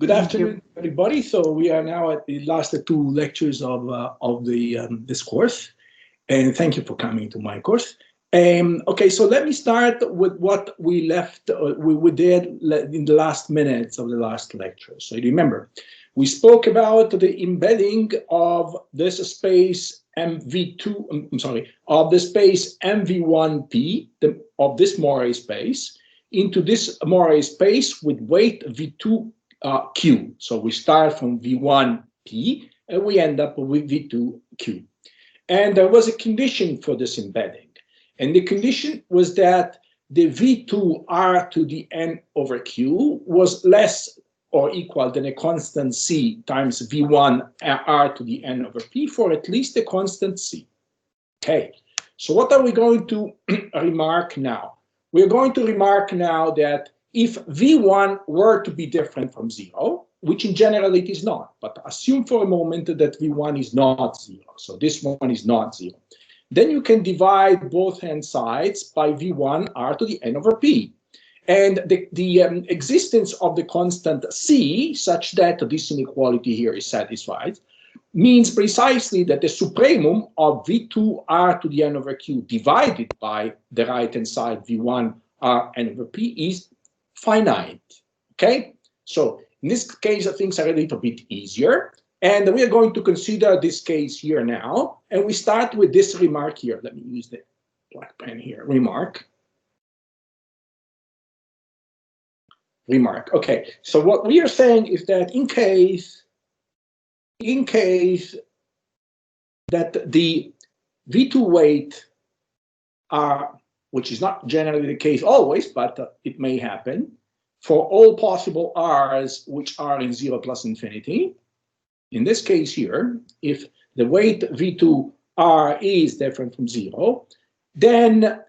Good afternoon, everybody. So we are now at the last two lectures of this course, and thank you for coming to my course. Okay, so let me start with what we left, we did in the last minutes of the last lecture. So remember, we spoke about the embedding of this space MV2, I'm sorry, of the space MV1P, of this Morrey space, into this Morrey space with weight V2 Q. So we start from V1P and we end up with V2Q. And there was a condition for this embedding. And the condition was that the V2 R to the N over Q was less or equal than a constant C times V1 R to the N over P for at least a constant C. Okay, so what are we going to remark now? We're going to remark now that if V1 were to be different from 0, which in general it is not, but assume for a moment that V1 is not 0, so this one is not 0, then you can divide both hand sides by V1 R to the N over P. And the existence of the constant C, such that this inequality here is satisfied, means precisely that the supremum of V2 R to the N over Q divided by the right-hand side V1 R N over P is finite. Okay? So in this case, things are a little bit easier. And we are going to consider this case here now. And we start with this remark here. Let me use the black pen here. Remark. Okay, so what we are saying is that in case that the V2 weight are, which is not generally the case always, but it may happen, for all possible R's which are in 0 plus infinity, in this case here, if the weight V2 R is different from 0, then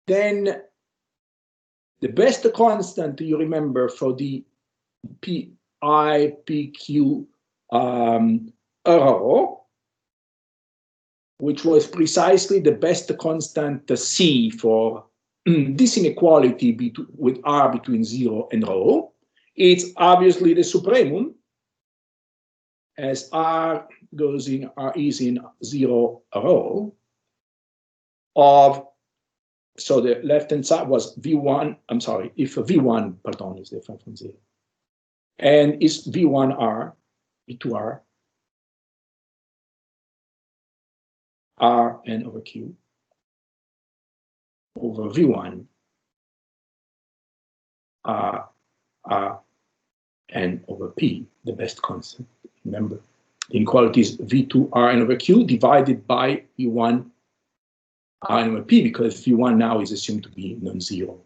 the best constant you remember for the PQ rho, which was precisely the best constant C for this inequality with R between 0 and rho, it's obviously the supremum, as R goes in, R is in 0 rho, of, so the left-hand side was V1, I'm sorry, if V1, pardon, is different from 0. And is V1R, V2R, R N over Q, over V1, R N over P, the best constant. Remember, the inequality is V2 R N over Q divided by V1 R N over P, because V1 now is assumed to be non-zero.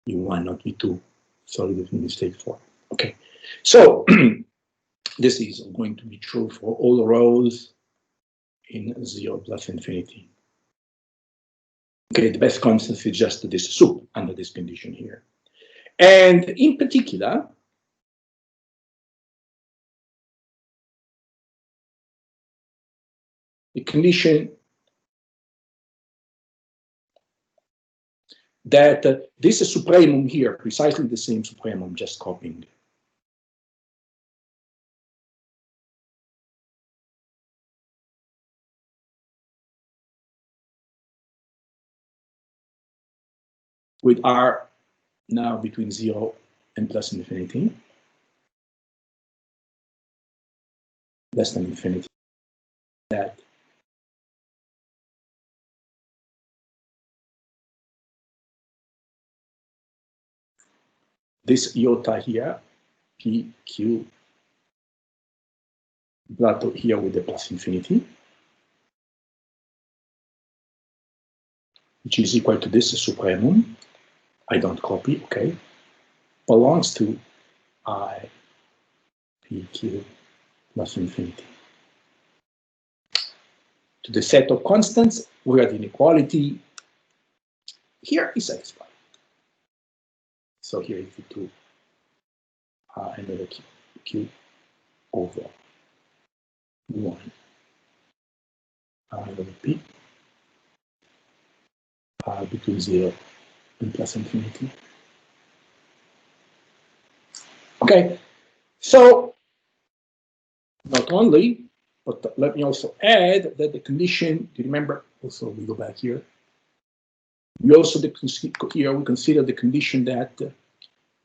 V1, not V2. Sorry, there's a mistake for. Okay, so this is going to be true for all rows in 0 plus infinity. Okay, the best constant is just this sup under this condition here. And in particular, the condition that this is supremum here, precisely the same supremum, just copying. With R now between 0 and plus infinity, less than infinity, that this iota here, PQ, Plato here with the plus infinity, which is equal to this supremum, I don't copy, okay, belongs to I, PQ plus infinity. To the set of constants where the inequality here is satisfied. So here is the 2 and then Q over 1 over P between 0 and plus infinity. Okay, So not only, but let me also add that the condition, do you remember, also we go back here, we also here we consider the condition that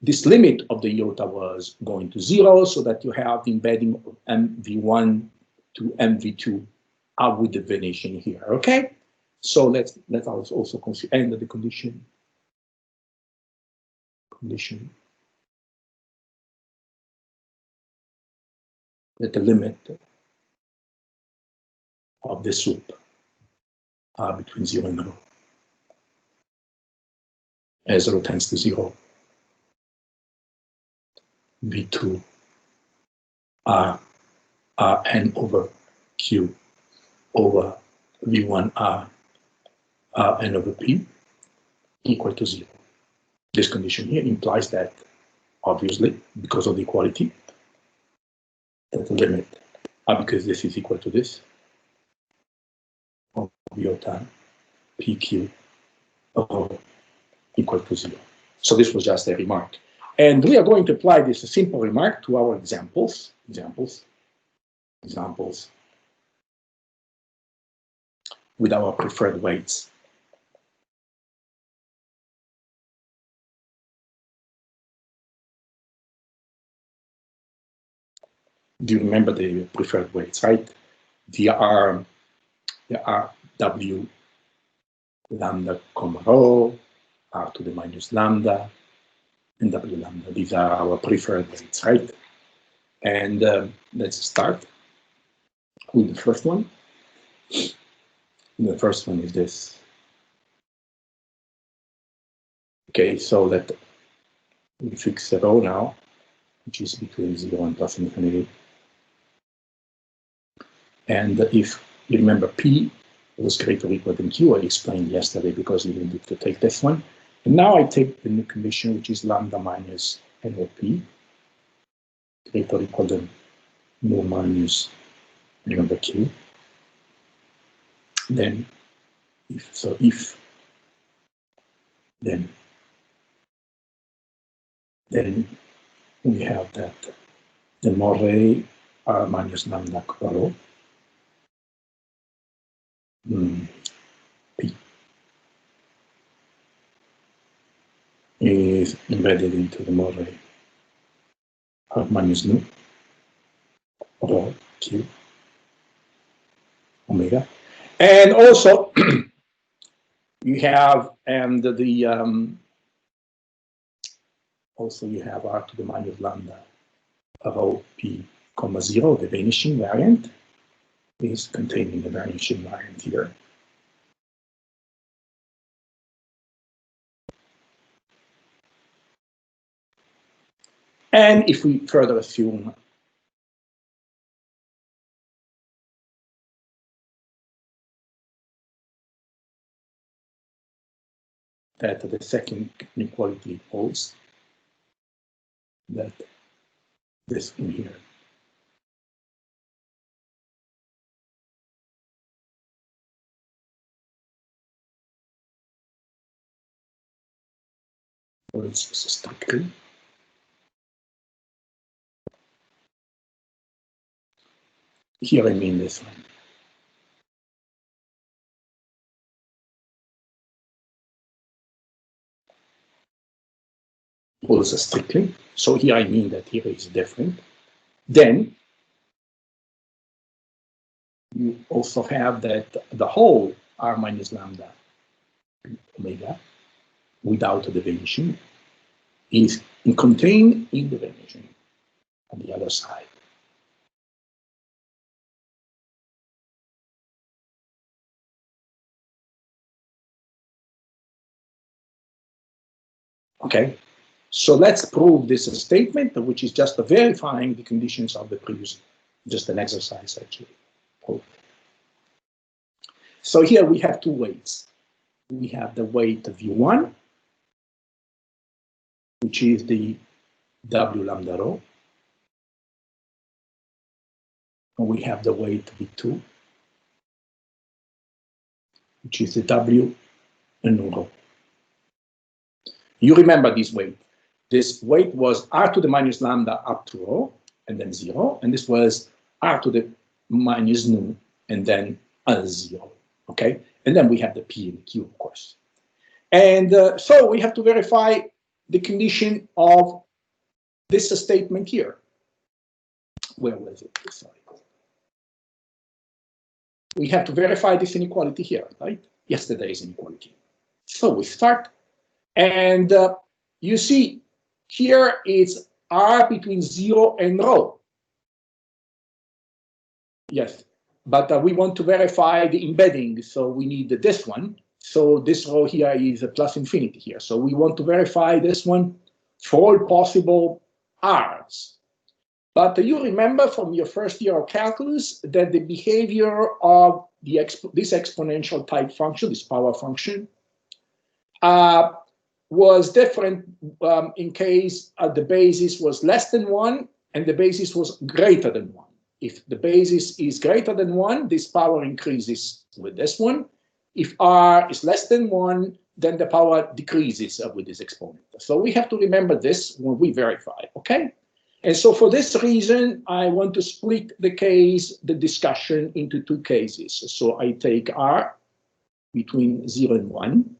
this limit of the iota was going to 0, so that you have the embedding of mv1 to mv2 with the vanishing here, okay? So let's also consider, and the condition that the limit of the soup are between 0 and 0, as 0 tends to 0, v2 r n over q over v1 r n over p equal to 0. This condition here implies that, obviously, because of the equality, that the limit, because this is equal to this, of iota pq equal to 0. So this was just a remark. And we are going to apply this simple remark to our examples with our preferred weights. Do you remember the preferred weights, right? There are w lambda comma rho, r to the minus lambda, and w lambda. These are our preferred weights, right? And let's start with the first one. The first one is this. Okay, so that we fix the rho now, which is between 0 and plus infinity. And if you remember P was greater or equal than Q, I explained yesterday because you needed to take this one. And now I take the new condition, which is lambda minus N over P, greater or equal than mu minus N over Q. Then, then we have that the Morrey R minus lambda rho P is embedded into the Morrey R minus nu rho Q omega. And also you have also you have r to the minus lambda rho p comma 0, the vanishing variant is containing the vanishing variant here. And if we further assume that the second inequality holds, that this in here holds strictly, here I mean this one. Holds strictly, so here I mean that here is different. Then you also have that the whole r minus lambda omega without the vanishing is contained in the vanishing on the other side. Okay, so let's prove this statement, which is just verifying the conditions of the previous, just an exercise actually. So here we have two weights. We have the weight of V1, which is the W lambda rho. And we have the weight V2, which is the W and rho. You remember this weight. This weight was r to the minus lambda up to rho, and then 0. And this was r to the minus nu, and then a 0. Okay? And then we have the p and the q, of course. And so we have to verify the condition of this statement here. Where was it? Sorry. We have to verify this inequality here, right? Yesterday's inequality. So we start, and you see here it's r between 0 and rho. Yes, but we want to verify the embedding, so we need this one. So this rho here is a plus infinity here. So we want to verify this one for all possible r's. But you remember from your first year of calculus that the behavior of this exponential type function, this power function, was different in case the basis was less than 1 and the basis was greater than 1. If the basis is greater than 1, this power increases with this one. If r is less than 1, then the power decreases with this exponent. So we have to remember this when we verify, okay? And so for this reason, I want to split the discussion into two cases. So I take r between 0 and 1,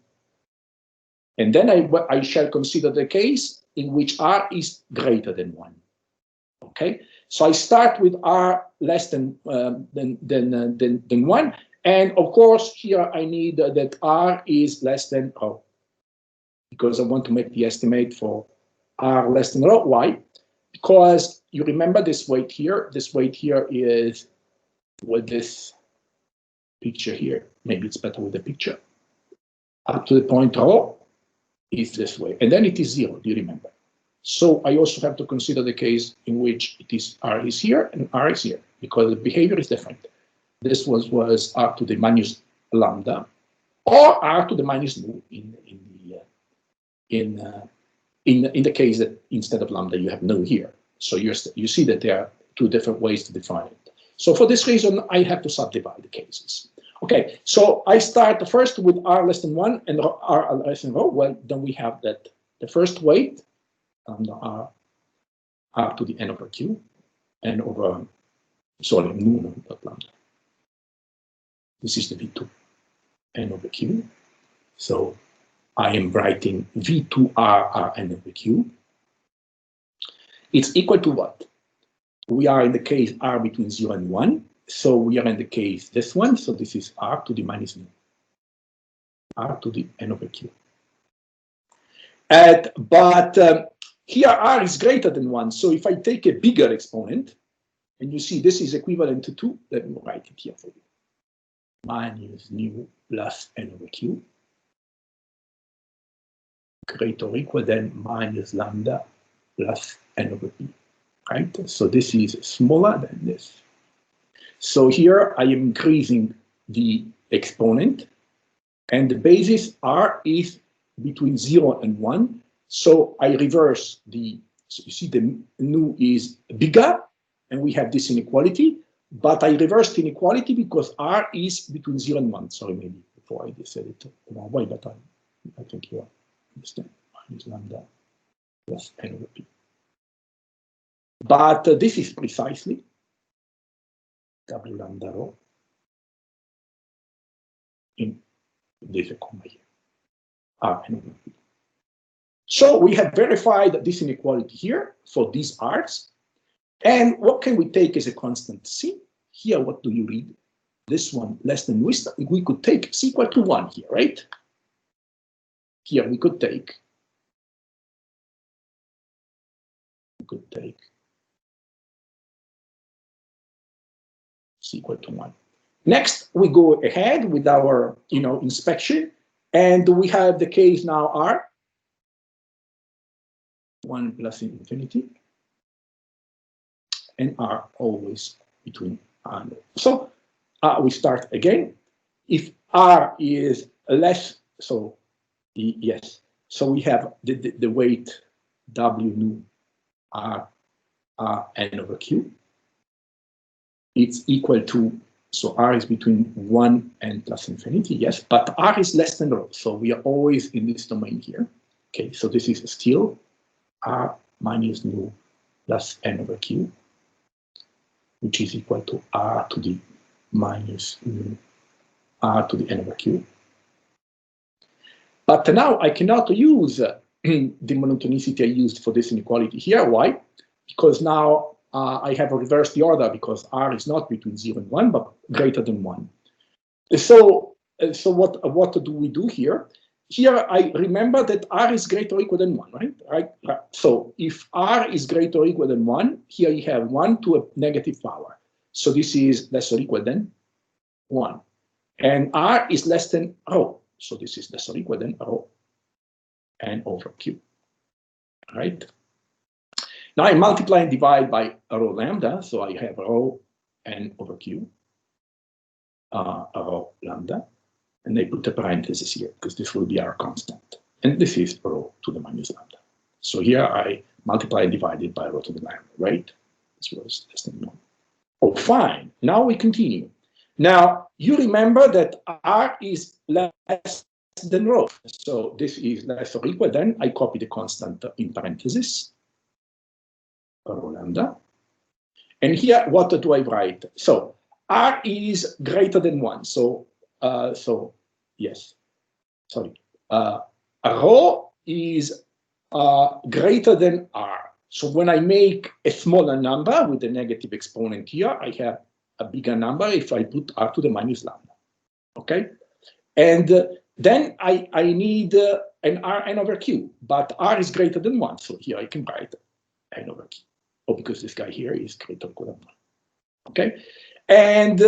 and then I shall consider the case in which r is greater than 1. Okay, so I start with r less than 1, and of course here I need that r is less than rho, because I want to make the estimate for r less than rho. Why? Because you remember this weight here. This weight here is with this picture here. Maybe it's better with the picture. Up to the point rho is this way, and then it is 0. Do you remember? So I also have to consider the case in which it is r is here and r is here, because the behavior is different. This was r to the minus lambda, or r to the minus nu in the case that instead of lambda you have nu here. So you see that there are two different ways to define it. So for this reason, I have to subdivide the cases. Okay, so I start first with r less than 1 and r less than rho. Well, then we have that the first weight, r to the n over q, n over, sorry, nu, not lambda. This is the v2, n over q. So I am writing v2r n over q. It's equal to what? We are in the case r between 0 and 1. So we are in the case this one. So this is r to the minus nu, r to the n over q. But here r is greater than 1. So if I take a bigger exponent, and you see this is equivalent to 2, let me write it here for you. Minus nu plus n over q, greater or equal than minus lambda plus n over p, right? So this is smaller than this. So here I am increasing the exponent, and the basis r is between 0 and 1. So I reverse so you see the nu is bigger, and we have this inequality, but I reverse the inequality because r is between 0 and 1. Sorry, maybe before I said it the wrong way, but I think you understand. Minus lambda plus n over p. But this is precisely w lambda rho in this comma here, r n over p. So we have verified this inequality here for these r's. And what can we take as a constant c? Here, what do you read? This one less than we could take c equal to 1 here, right? Here we could take c equal to 1. Next, we go ahead with our inspection, and we have the case now r 1 plus infinity, and r always between r and rho. So we start again. If r is less, so yes, so we have the weight w nu r n over q. It's equal to, so r is between 1 and plus infinity, yes, but r is less than rho, so we are always in this domain here. Okay, so this is still r minus nu plus n over q. which is equal to r to the minus r to the n over q. But now I cannot use the monotonicity I used for this inequality here. Why? Because now I have reversed the order, because r is not between 0 and 1, but greater than 1. So what do we do here? Here I remember that r is greater or equal than 1, right? So if r is greater or equal than 1, here you have 1 to a negative power. So this is less or equal than 1. And r is less than rho. So this is less or equal than rho n over q, right? Now I multiply and divide by rho lambda, so I have rho n over q, rho lambda, and I put a parenthesis here because this will be our constant. And this is rho to the minus lambda. So here I multiply and divide it by rho to the lambda, right? This was less than 1. Oh, fine. Now we continue. Now, you remember that r is less than rho. So this is less or equal than, I copy the constant in parentheses, rho lambda. And here, what do I write? So r is greater than 1. So, yes, sorry. Rho is greater than r. So when I make a smaller number with a negative exponent here, I have a bigger number if I put r to the minus lambda, okay? And then I need an r n over q, but r is greater than 1, so here I can write n over q. Oh, because this guy here is greater or equal than 1, okay? And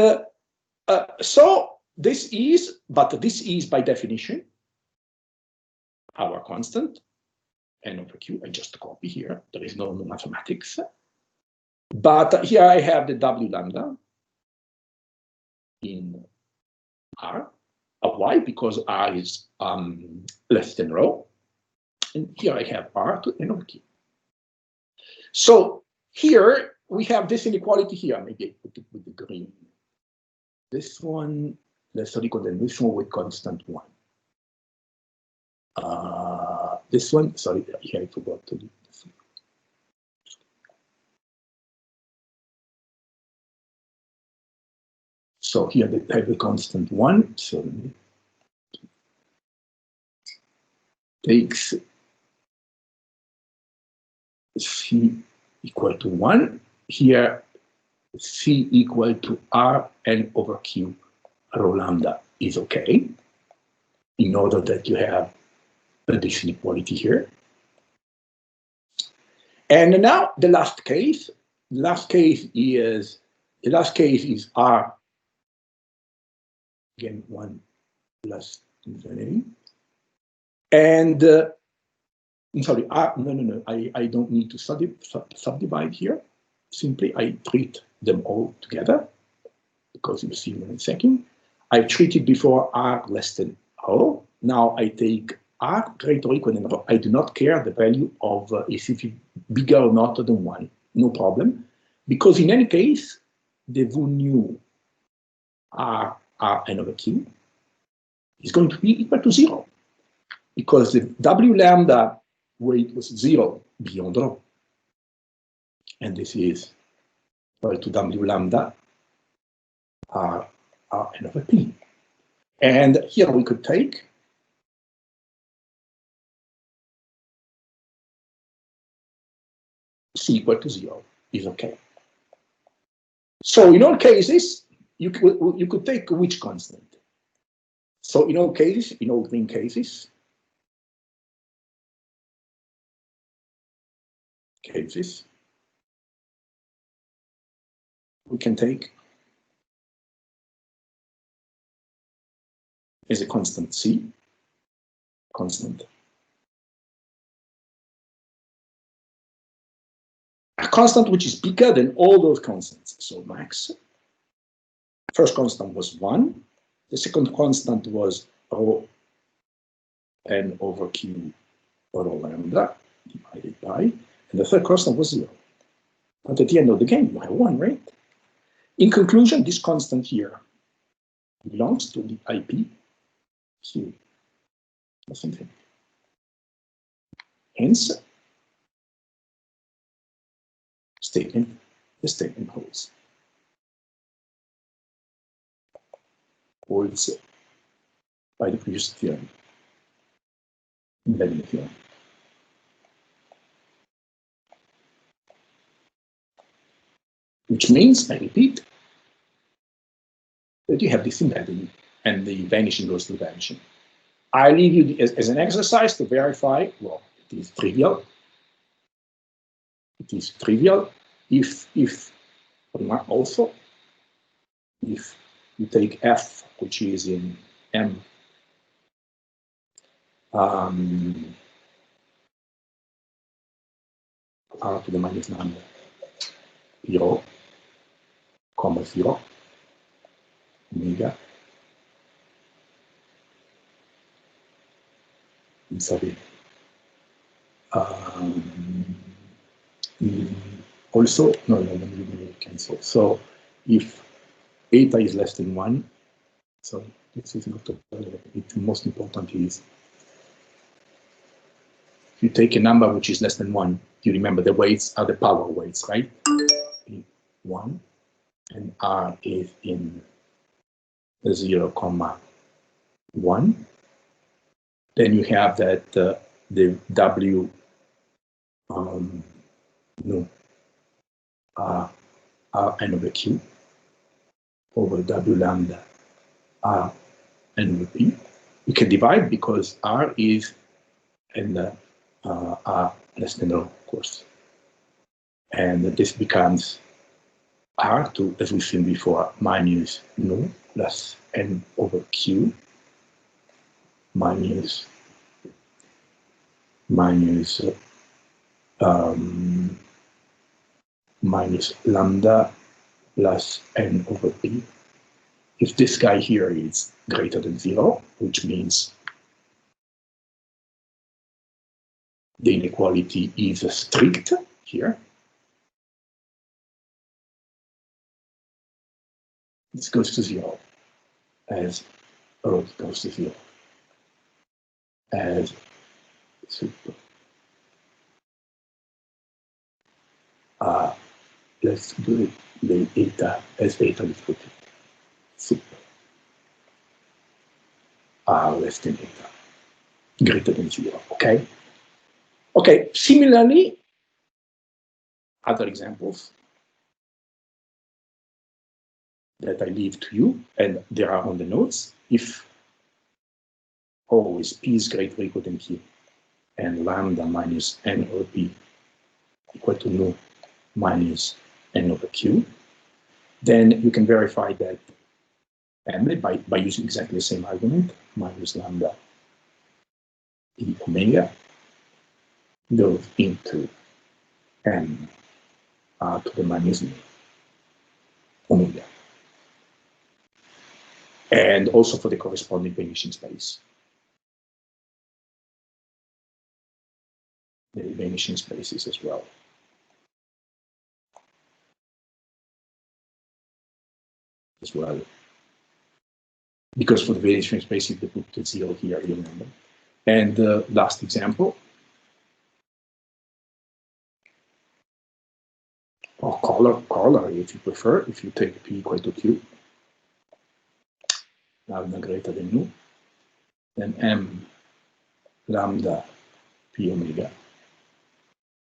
so this is by definition our constant, n over q. I just copy here, there is no mathematics. But here I have the w lambda in r. Why? Because r is less than rho. And here I have r to n over q. So here we have this inequality here. Maybe I put it with the green. This one less or equal than this one with constant 1. This one, sorry, here I forgot to do this. So here I have the constant 1. So takes c equal to 1. Here, c equal to r n over q rho lambda is okay, in order that you have this inequality here. And now the last case. The last case is r, again 1 plus infinity. And I'm sorry, no, I don't need to subdivide here. Simply I treat them all together, because you'll see in a second. I treated before r less than rho. Now I take r greater or equal than rho. I do not care the value of is it bigger or not than 1. No problem, because in any case, the v nu r n over q is going to be equal to 0, because the w lambda weight was 0 beyond rho. And this is equal to w lambda r n over p. And here we could take c equal to 0 is okay. So in all cases, you could take which constant? So in all cases, in all green cases, we can take as a constant c, a constant which is bigger than all those constants. So max, first constant was 1, the second constant was rho n over q rho lambda divided by, and the third constant was 0. But at the end of the game, you have 1, right? In conclusion, this constant here belongs to the IP Q. Something. Hence, the statement holds. holds by the previous theorem, embedding theorem. Which means, I repeat, that you have this embedding and the vanishing goes to vanishing. I leave you as an exercise to verify, well, it is trivial. It is trivial if also, if you take f, which is in m, r to the minus lambda 0, 0, omega, sorry. Also, no, let me cancel. So if eta is less than 1, so this is not the most important is if you take a number which is less than 1, you remember the weights are the power weights, right? 1 and r is in 0, 1. Then you have that the w r n over q over w lambda r n over p. You can divide because r is in r less than 0, of course. And this becomes r to, as we've seen before, minus nu plus n over q minus lambda plus n over p. If this guy here is greater than 0, which means the inequality is strict here, this goes to 0 as it goes to 0 as super. Let's do the eta as eta is put super less than eta, greater than 0. Okay. Okay. Similarly, other examples that I leave to you, and there are on the notes. If always p is greater or equal than q, and lambda minus n over p equal to nu minus n over q, then you can verify that m by using exactly the same argument, minus lambda e omega goes into m r to the minus omega. And also for the corresponding vanishing space. The vanishing spaces as well. Because for the vanishing spaces, they put the 0 here, you remember. And the last example, or corollary if you prefer, if you take p equal to q, lambda greater than nu, then m lambda p omega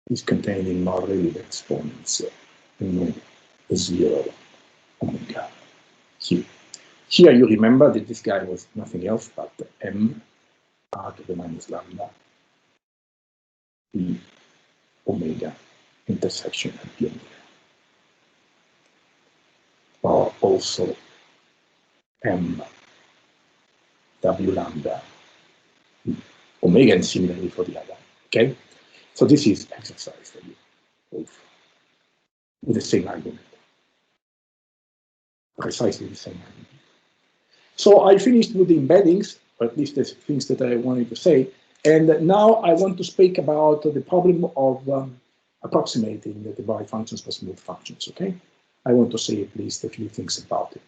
is contained in Morrey with exponents nu 0 omega q. Here you remember that this guy was nothing else but m r to the minus lambda p omega intersection of p omega. Or also m w lambda omega, and similarly for the other. Okay, so this is exercise for you with the same argument, precisely the same argument. So I finished with the embeddings, or at least the things that I wanted to say, and now I want to speak about the problem of approximating the divide functions by smooth functions. Okay, I want to say at least a few things about it.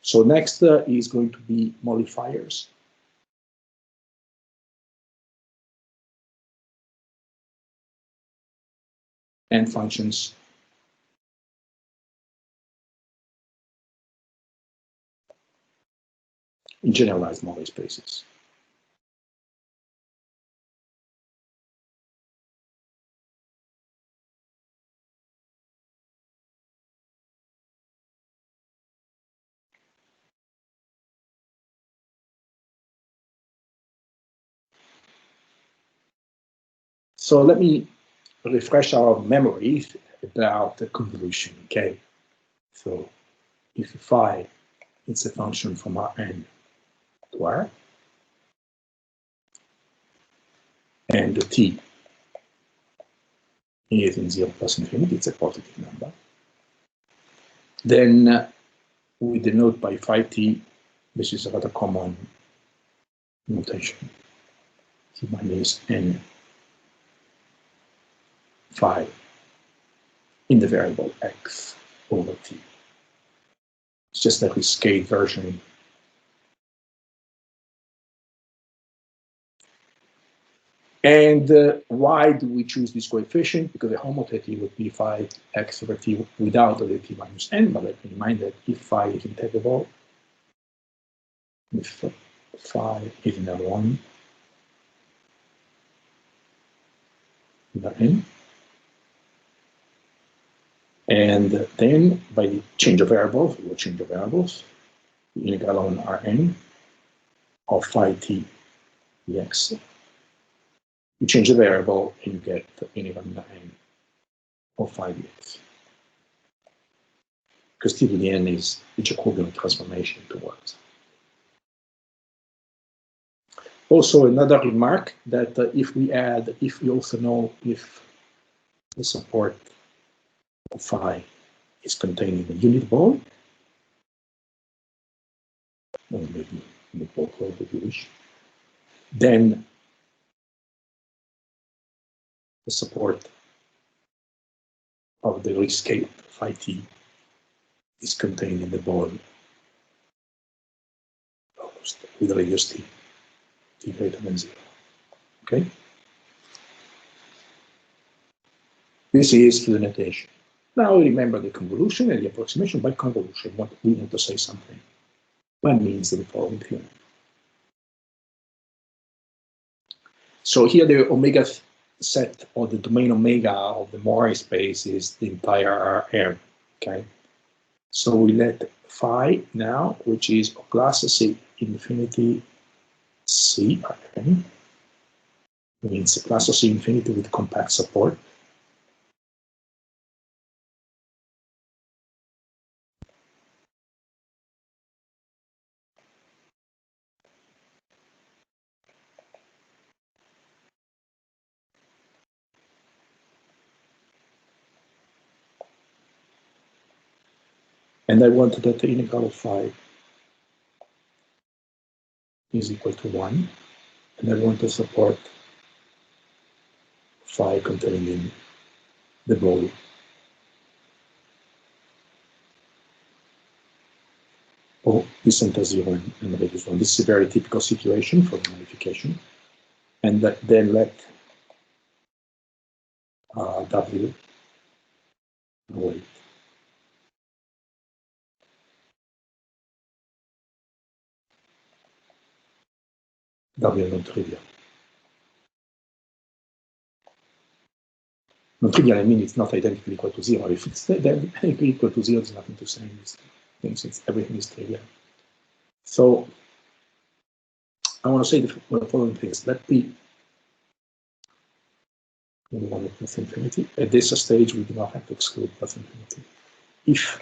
So next is going to be modifiers. And functions. in generalized Morrey spaces. So let me refresh our memories about the convolution, okay? So if phi is a function from Rn to R, and the t is in 0 plus infinity, it's a positive number, then we denote by phi t, which is a rather common notation, t minus n phi in the variable x over t. It's just a rescaled version. And why do we choose this coefficient? Because the homotety would be phi x over t without the t minus n, but let me remind that if phi is integrable, if phi is in L1, n, and then by the change of variables, we will change the variables, the integral on Rn of phi t dx. You change the variable and you get the integral n of phi dx. Because t to the n is the Jacobian transformation towards. Also, another remark that if we also know if the support of phi is contained in the unit ball, or maybe in the ball cloud if you wish, then the support of the rescape phi t is contained in the ball with radius t greater than 0. Okay? This is the notation. Now remember the convolution and the approximation. By convolution, what we want to say something. What means the following theorem? So here the omega set, or the domain omega of the Morrey space, is the entire Rm. Okay? So we let phi now, which is class C infinity C Rm, means class C infinity with compact support. And I want that the integral of phi is equal to 1. And I want to support phi contained in the ball. Oh, this enters 0 and radius 1. This is a very typical situation for the modification. And then let W wait. W non-trivial. Non-trivial, I mean, it's not identically equal to 0. If it's identically equal to 0, there's nothing to say in this thing, since everything is trivial. So I want to say the following things. Let P in 1 plus infinity. At this stage, we do not have to exclude plus infinity. If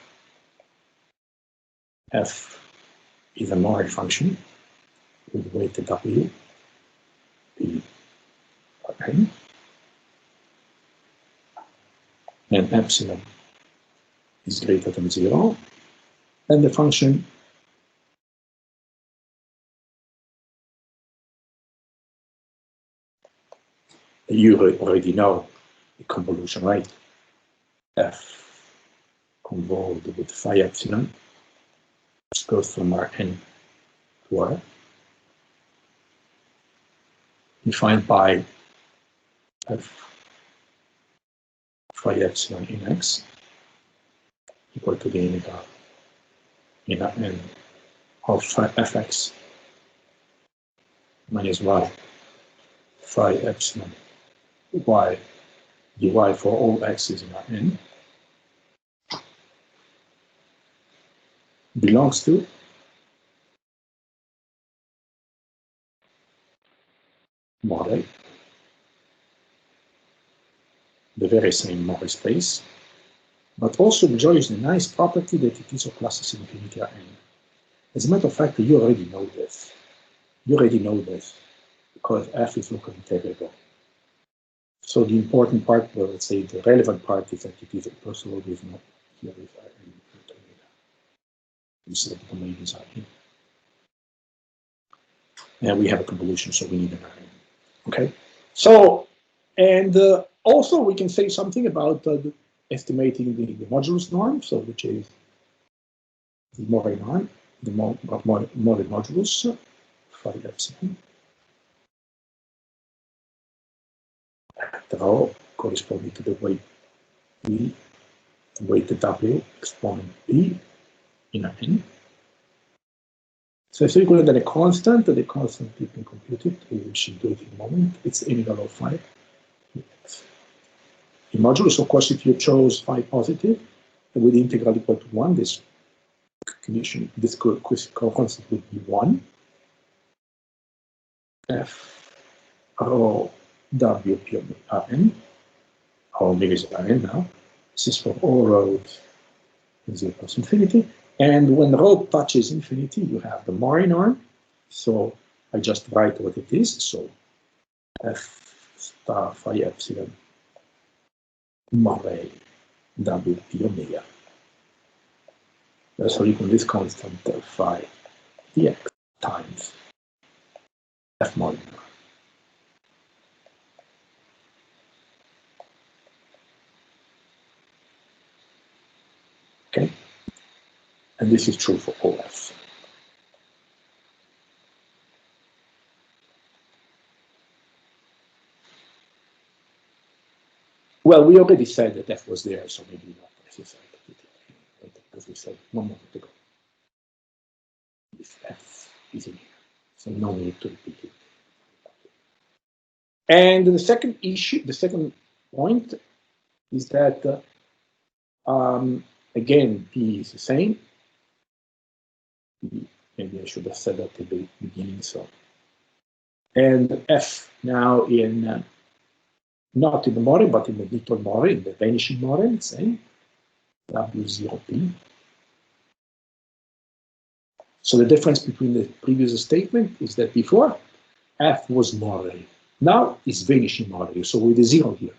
f is a Morrey function with weight W, P n, and epsilon is greater than 0, and the function you already know the convolution, right? F convolved with phi epsilon, which goes from Rn to R, defined by F phi epsilon in X equal to the integral in Rn of Fx minus y phi epsilon y dy for all x's in Rn belongs to Morrey, the very same Morrey space, but also enjoys the nice property that it is of classes infinity Rn. As a matter of fact, you already know this. You already know this because f is locally integrable. So the important part, well, let's say the relevant part, is that it is a first logarithm here with Rn. You see that the combinations are here. And we have a convolution, so we need an Rn. Okay. So, and also we can say something about estimating the modulus norm, so which is the Morrey norm, the Morrey modulus, phi epsilon, rho corresponding to the weight E, the weight W exponent B in N. So if you equal to a constant you can compute it, we should do it in a moment. It's integral of phi. In modulus, of course, if you chose phi positive, with the integral equal to 1, this condition, this constant would be 1. F rho W P of Rn, or omega is Rn now. This is for all rho's in 0 plus infinity. And when rho touches infinity, you have the Morrey norm. So I just write what it is. So F star phi epsilon Morrey W P omega. So you can this constant phi dx times F Morrey norm. Okay, and this is true for all f. Well, we already said that f was there, so maybe not necessary to put it because we said one moment ago. This f is in here, so no need to repeat it. And the second issue, the second point is that again, p is the same. Maybe I should have said that at the beginning. So, and f now in not in the Morrey, but in the little Morrey, in the vanishing Morrey, say W0p. So the difference between the previous statement is that before f was Morrey, now it's vanishing Morrey. So with a 0 here,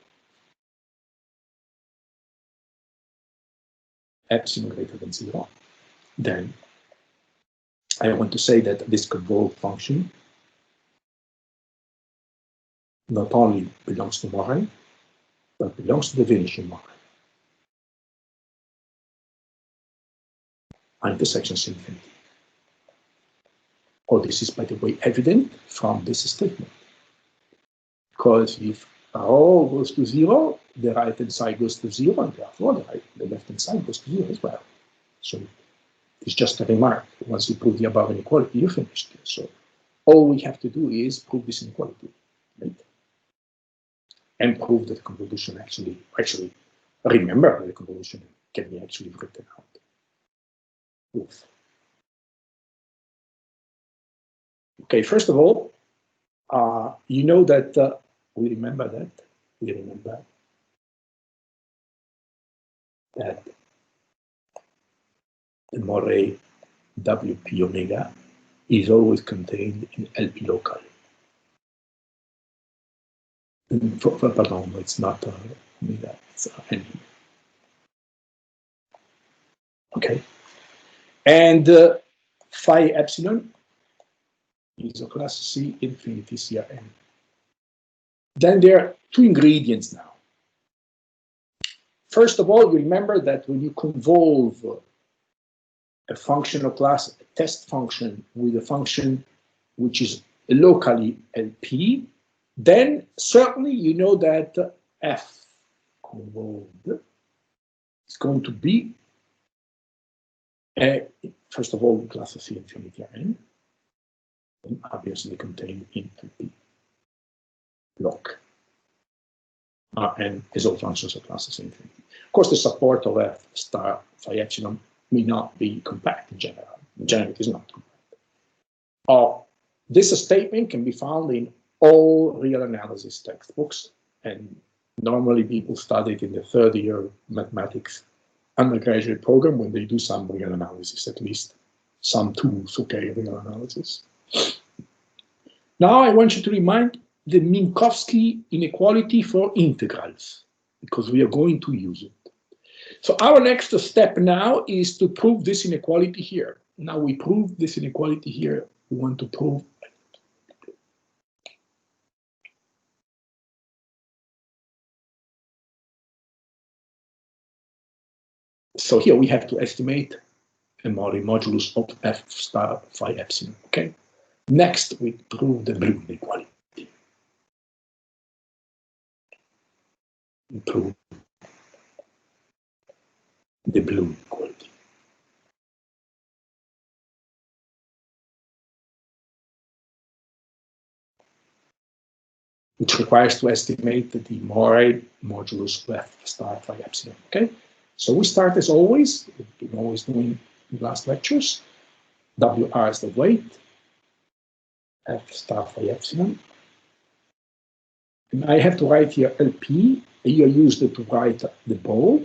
epsilon greater than 0, then I want to say that this convolved function not only belongs to Morrey, but belongs to the vanishing Morrey. Intersections infinity. Oh, this is, by the way, evident from this statement. Because if rho goes to 0, the right-hand side goes to 0, and therefore the left-hand side goes to 0 as well. So it's just a remark. Once you prove the above inequality, you're finished. So all we have to do is prove this inequality, right? And prove that the convolution actually remember the convolution can be actually written out. Oof. Okay, first of all, you know that we remember that the Morrey WP omega is always contained in LP local. Pardon, it's not omega, it's N. Okay, and phi epsilon is of class C infinity CRN. Then there are two ingredients now. First of all, you remember that when you convolve a function of class, a test function, with a function which is locally LP, then certainly you know that f convolved is going to be, first of all, class C infinity Rn, and obviously contained in the block. And is all functions of classes infinity. Of course, the support of f star phi epsilon may not be compact in general. In general, it is not compact. This statement can be found in all real analysis textbooks, and normally people study it in the third year mathematics undergraduate program when they do some real analysis, at least some tools, okay, real analysis. Now I want you to remind the Minkowski inequality for integrals, because we are going to use it. So our next step now is to prove this inequality here. Now we prove this inequality here. We want to prove. So here we have to estimate a Morrey modulus of f star phi epsilon, okay? Next, we prove the blue inequality. We prove the blue inequality. Which requires to estimate the Morrey modulus of f star phi epsilon, okay? So we start as always, we've been always doing in the last lectures. WR is the weight, f star phi epsilon. And I have to write here LP, you used it to write the ball,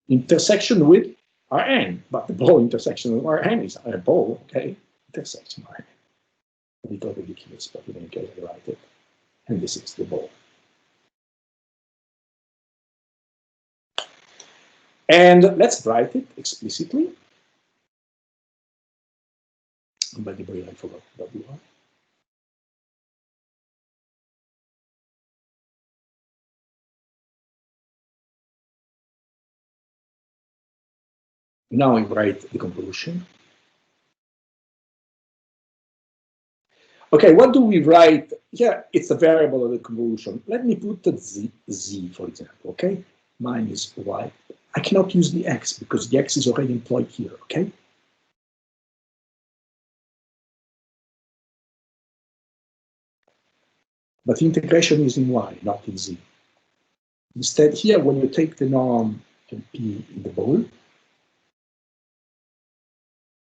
intersection with Rn, but the ball intersection with Rn is a ball, okay? Intersection Rn. A little ridiculous, but in any case, I write it. And this is the ball. And let's write it explicitly. By the way, I forgot WR. Now I write the convolution. Okay, what do we write? Yeah, it's a variable of the convolution. Let me put the z, for example, okay? Mine is y. I cannot use the x because the x is already employed here, okay? But integration is in y, not in z. Instead, here, when you take the norm and p in the ball,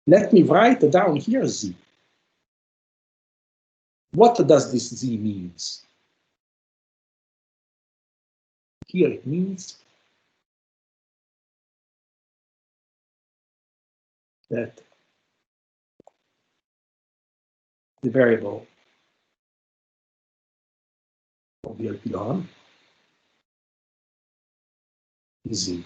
let me write down here z. What does this z means? Here it means that the variable of the LP norm is z.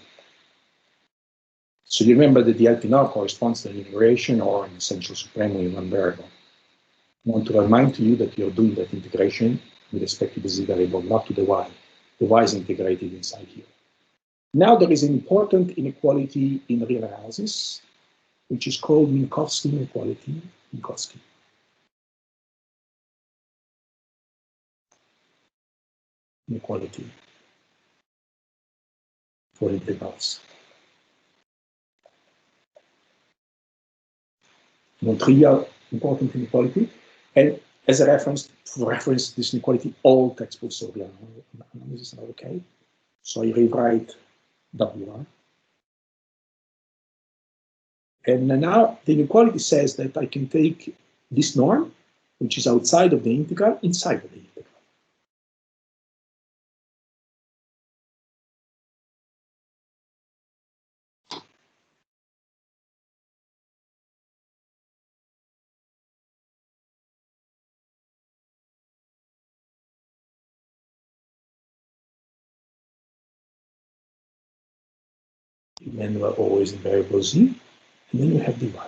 So you remember that the LP norm corresponds to an integration or an essential supremum in one variable. I want to remind you that you're doing that integration with respect to the z variable, not to the y. The y is integrated inside here. Now there is an important inequality in real analysis, which is called Minkowski inequality. Minkowski. Inequality for integrals. Non-trivial important inequality, and as a reference, for reference this inequality, all textbooks of real analysis are okay. So I rewrite WR. And now the inequality says that I can take this norm, which is outside of the integral, inside of the integral. And we're always in variable z, and then you have the y.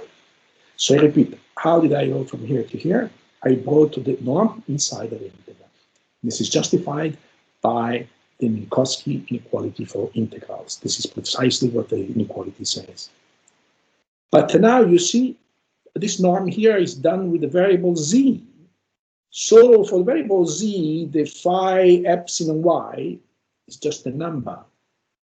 So I repeat, how did I go from here to here? I brought the norm inside of the integral. This is justified by the Minkowski inequality for integrals. This is precisely what the inequality says. But now you see, this norm here is done with the variable z. So for the variable z, the phi epsilon y is just a number.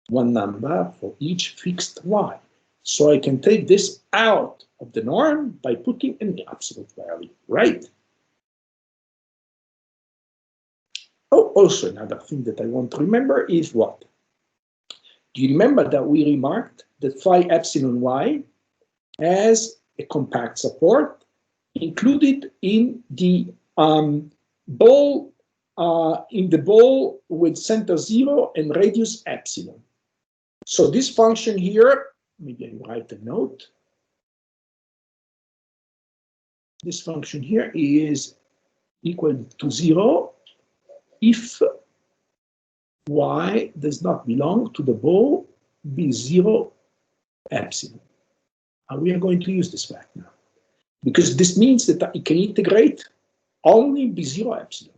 One number for each fixed y. So I can take this out of the norm by putting in the absolute value, right? Oh, also another thing that I want to remember is what? Do you remember that we remarked that phi epsilon y has a compact support included in the ball with center 0 and radius epsilon. So this function here, maybe I write a note. This function here is equal to 0 if y does not belong to the ball B0 epsilon. And we are going to use this fact now, because this means that it can integrate only B0 epsilon.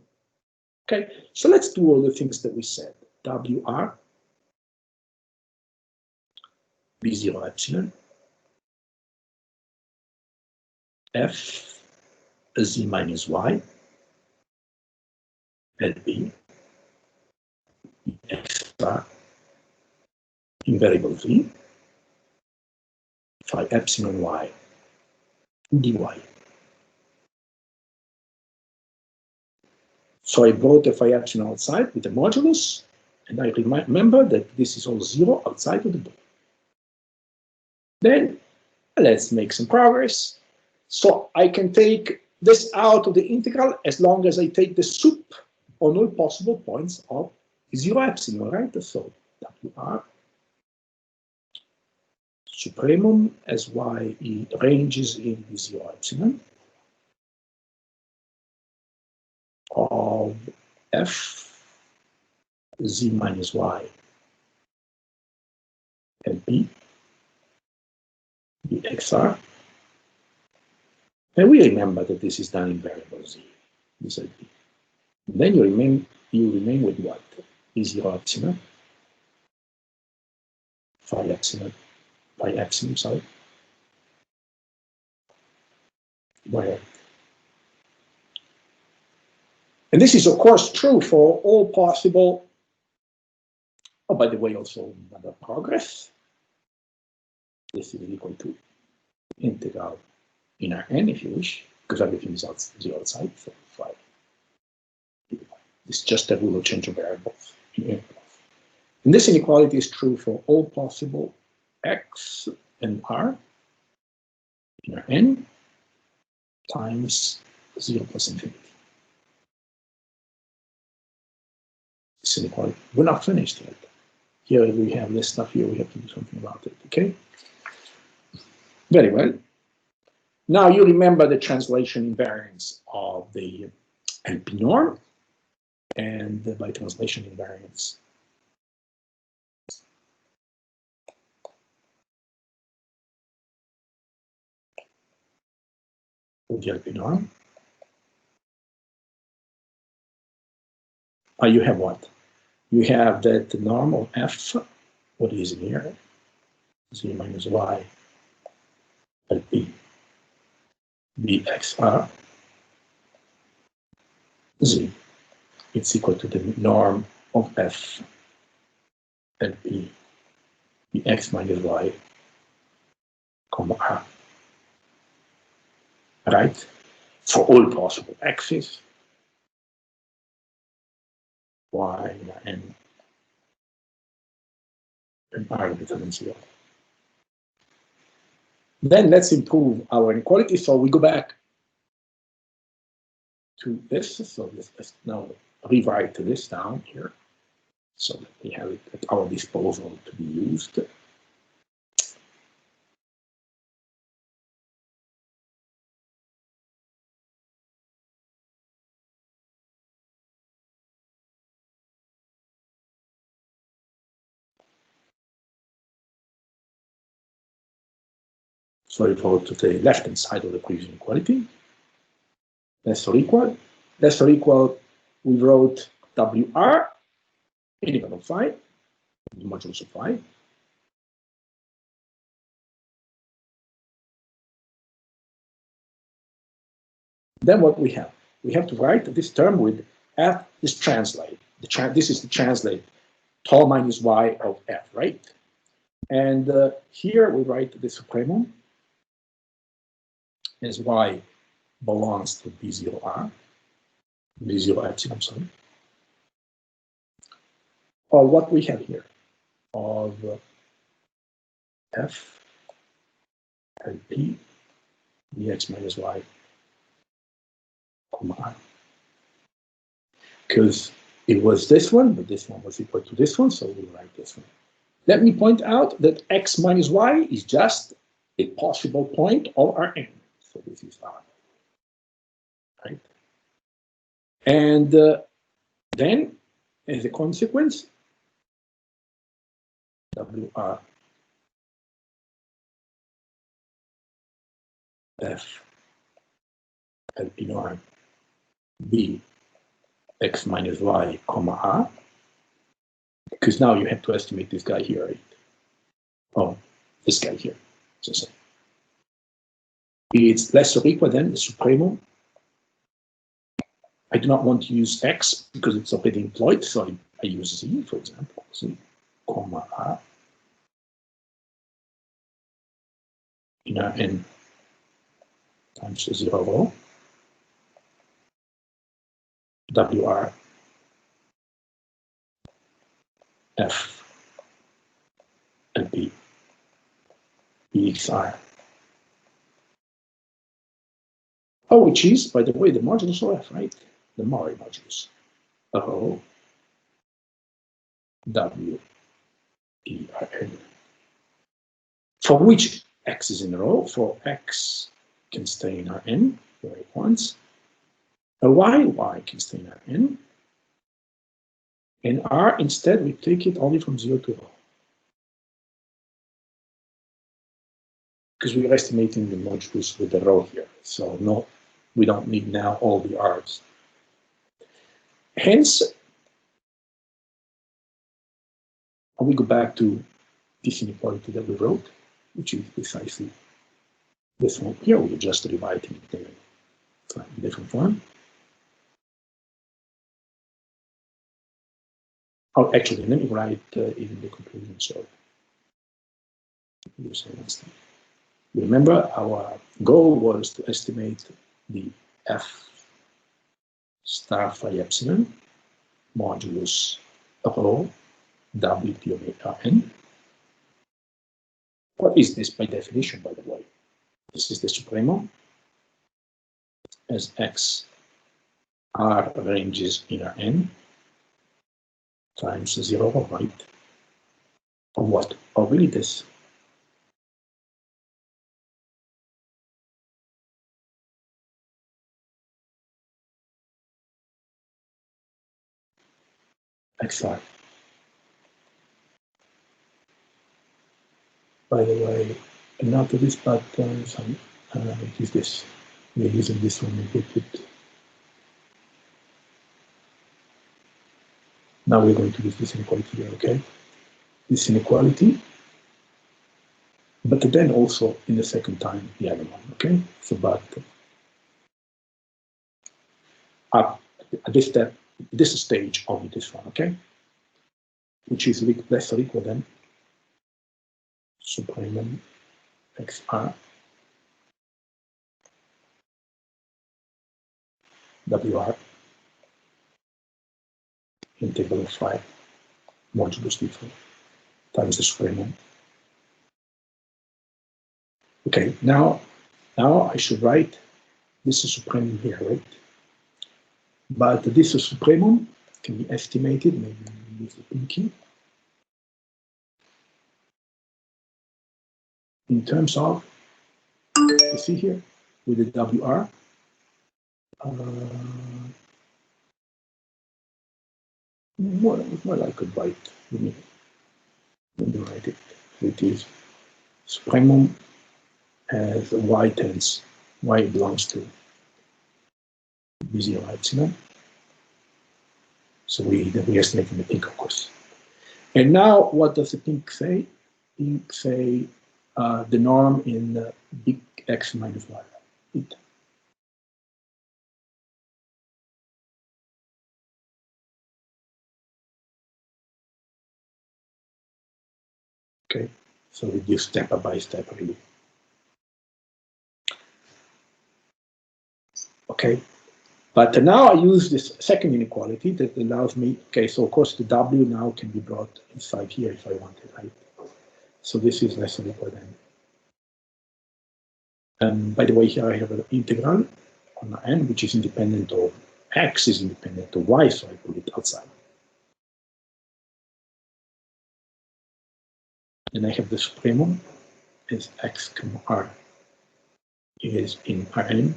Okay, so let's do all the things that we said. WR B0 epsilon F Z minus Y LB extra invariable V phi epsilon Y dy. So I brought the phi epsilon outside with the modulus, and I remember that this is all 0 outside of the ball. Then let's make some progress. So I can take this out of the integral as long as I take the sup on all possible points of 0 epsilon, right? So WR supremum as y ranges in 0 epsilon of F Z minus Y and B XR. And we remember that this is done in variable Z. This is B. And then you remain with what? B0 epsilon, phi epsilon, sorry. Where? And this is, of course, true for all possible, oh, by the way, also another progress. This is equal to integral in Rn, if you wish, because everything is outside, so phi. It's just that we will change the variables in integrals. And this inequality is true for all possible x and r in Rn times 0 plus infinity. This inequality, we're not finished yet. Here we have this stuff here, we have to do something about it, okay? Very well. Now you remember the translation invariance of the LP norm, and by translation invariance, of the LP norm. You have what? You have that the norm of F, what is in here? Z minus Y LP BXR Z. It's equal to the norm of F LP BX minus Y comma R. Right? For all possible x's, Y and R greater than 0. Then let's improve our inequality. So we go back to this. So let's now rewrite this down here so that we have it at our disposal to be used. So we go to the left-hand side of the previous inequality. Less or equal. Less or equal, we wrote WR, integral of phi, the modulus of phi. Then what we have? We have to write this term with F, this translate. This is the translate, tau minus Y of F, right? And here we write the supremum as y belongs to B0R, B0 epsilon, sorry, or what we have here of f and p dx minus y, comma r. Because it was this one, but this one was equal to this one, so we write this one. Let me point out that x minus y is just a possible point of Rn. So this is R, right? And then, as a consequence, WR F LP norm B x minus y, comma R, because now you have to estimate this guy here, right? Oh, this guy here. So it's less or equal than the supremum. I do not want to use x because it's already employed, so I use z, for example, z, comma R in Rn times 0 WR F and B BXR. Oh, which is, by the way, the modulus of F, right? The Morrey modulus. O W E R N. For which x is in a row, for x can stay in Rn where it wants, a y can stay in Rn, and R instead we take it only from 0 to rho. Because we're estimating the modulus with the rho here. So no, we don't need now all the R's. Hence, we go back to this inequality that we wrote, which is precisely this one here. We're just rewriting it in a slightly different form. Oh, actually, let me write even the conclusion. So, remember, our goal was to estimate the f star phi epsilon modulus rho w p omega n. What is this by definition, by the way? This is the supremum as x r ranges in Rn times 0, right? Or what? Or really this? XR. By the way, not to this, but some is this. We're using this one. Now we're going to use this inequality here, okay? This inequality, but then also in the second time the other one, okay? So, but at this step, this stage, only this one, okay? Which is less or equal than supremum XR WR integral of phi modulus d4 times the supremum. Okay, now I should write this is supremum here, right? But this is supremum can be estimated, maybe use the pinky, in terms of, you see here, with the WR, what I could write, let me write it. It is supremum as y tends, y belongs to B0 epsilon. So we estimate in the pink, of course. And now, what does the pink say? Pink say the norm in big X minus y. It. Okay. So we do step by step really. Okay, but now I use this second inequality that allows me, okay, so of course the W now can be brought inside here if I wanted, right? So this is less or equal than. By the way, here I have an integral on n, which is independent of x, is independent of y, so I put it outside. Then I have the supremum as x, r is in Rn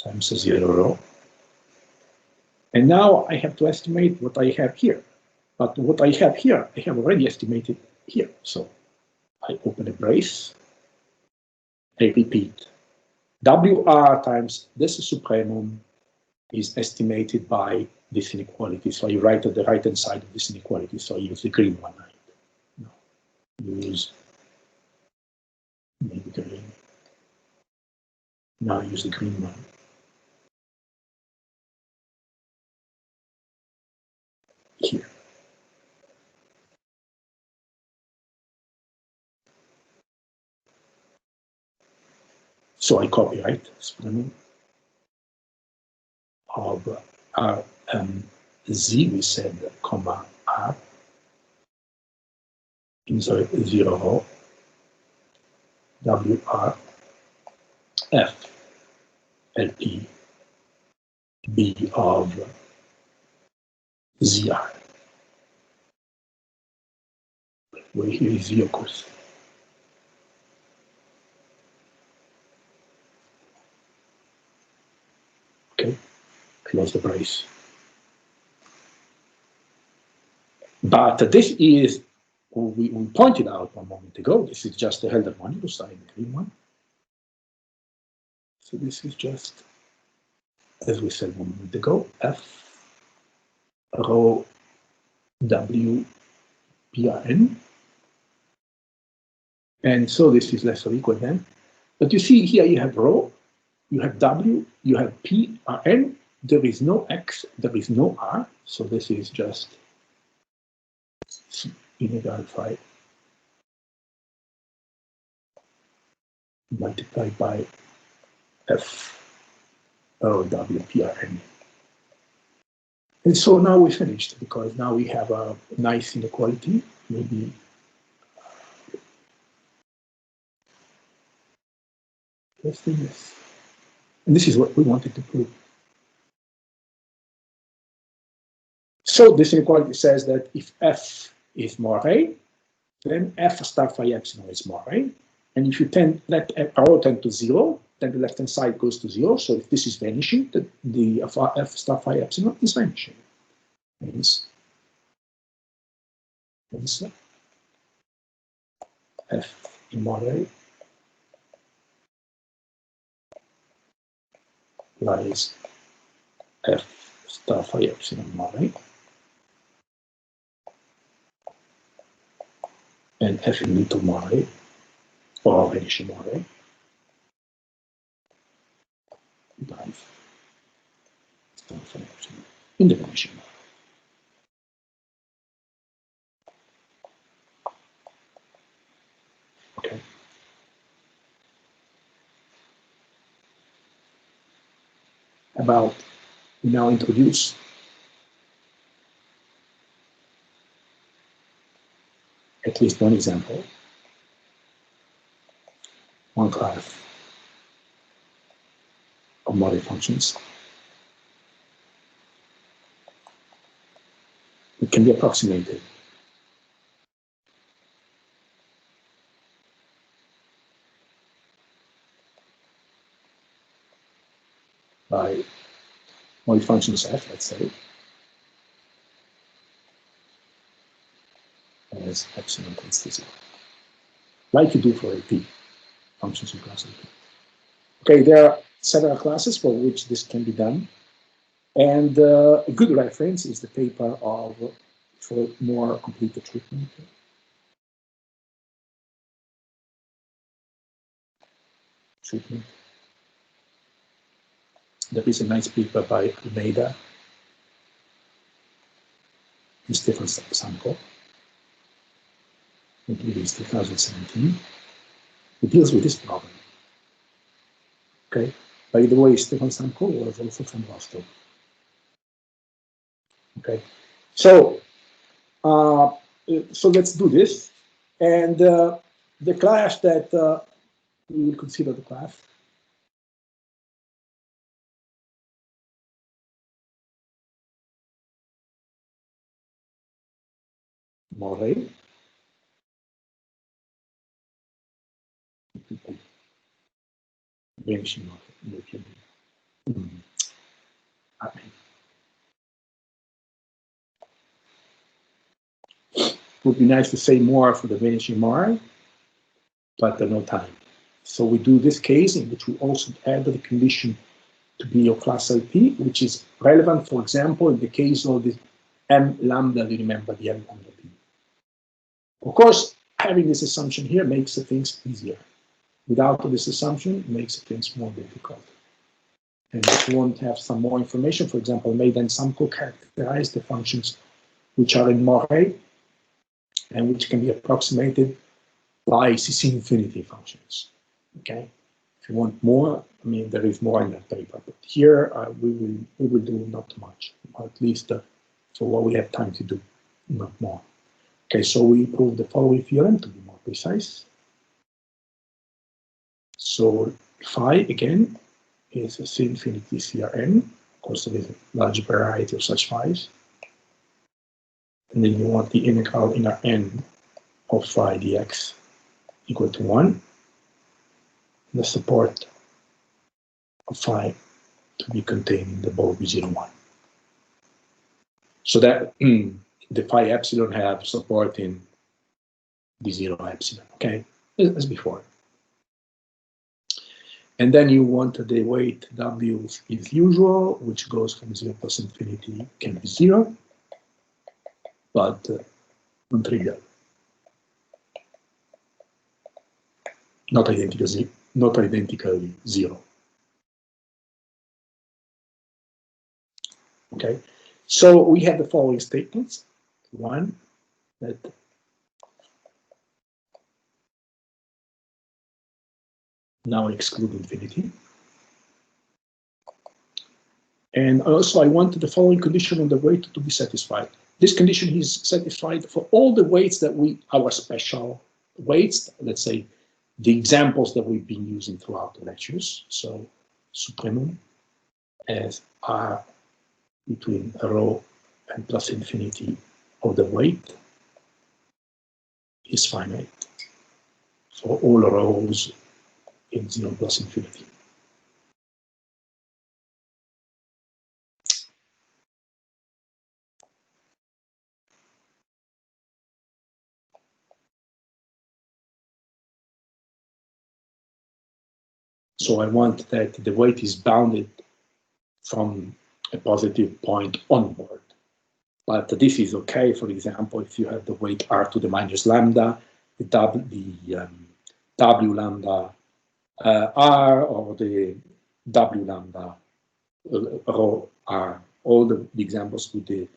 times 0 rho. And now I have to estimate what I have here. But what I have here, I have already estimated here. So I open a brace, I repeat. WR times this supremum is estimated by this inequality. So I write at the right-hand side of this inequality. So I use the green one. No, use maybe green. Now I use the green one. Here. So I copy, right? Supremum of R Z, we said, comma R, inside 0 rho, WR, F, LP, B of ZR, where here is Z, of course. Okay, close the brace. But this is, we pointed out one moment ago, this is just the Helder modulus side, the green one. So this is just, as we said one moment ago, F rho W PRN. And so this is less or equal than. But you see here you have rho, you have W, you have P, Rn, there is no X, there is no R. So this is just integral phi multiplied by F rho W PRN. And so now we finished because now we have a nice inequality, maybe let's do this. And this is what we wanted to prove. So this inequality says that if F is Morrey, then F star phi epsilon is Morrey. And if you let rho tend to 0, then the left-hand side goes to 0. So if this is vanishing, the F star phi epsilon is vanishing. Means F in Morrey lies F star phi epsilon Morrey, and F in little Morrey, or vanishing Morrey, lies star phi epsilon in the vanishing Morrey. Okay. About, we now introduce at least one example, one class of Morrey functions. It can be approximated by Morrey functions F, let's say, as epsilon tends to 0, like you do for AP, functions in class AP. Okay, there are several classes for which this can be done. And a good reference is the paper for more complete treatment. There is a nice paper by Almeida and Stefan Samko. Modulus 2017. It deals with this problem. Okay. By the way, Stefan Samko was also from Boston. Okay. So let's do this. And the class that we will consider the class Morrey. Vanishing. Would be nice to say more for the vanishing Morrey, but no time. So we do this case in which we also add the condition to be of class LP, which is relevant, for example, in the case of the M lambda, you remember the M lambda P. Of course, having this assumption here makes the things easier. Without this assumption, it makes things more difficult. And if you want to have some more information, for example, Maid and Samko characterize the functions which are in Morrey and which can be approximated by CC infinity functions. Okay. If you want more, I mean, there is more in that paper, but here we will do not much, or at least for what we have time to do, not more. Okay, so we prove the following theorem to be more precise. So phi again is a C infinity CRN. Of course, there is a large variety of such phis. And then you want the integral inner n of phi dx equal to 1. The support of phi to be contained in the ball B01. So that the phi epsilon have support in B0 epsilon, okay, as before. And then you want the weight W is usual, which goes from 0 plus infinity, can be 0, but nontrivial. Not identically 0. Okay, so we have the following statements. One, that now exclude infinity. And also I want the following condition on the weight to be satisfied. This condition is satisfied for all the weights that our special weights, let's say the examples that we've been using throughout the lectures. So supremum as R between rho and plus infinity of the weight is finite for all rho's in 0 plus infinity. So I want that the weight is bounded from a positive point onward. But this is okay, for example, if you have the weight r to the minus lambda, the w lambda r, or the w lambda rho r. All the examples we did,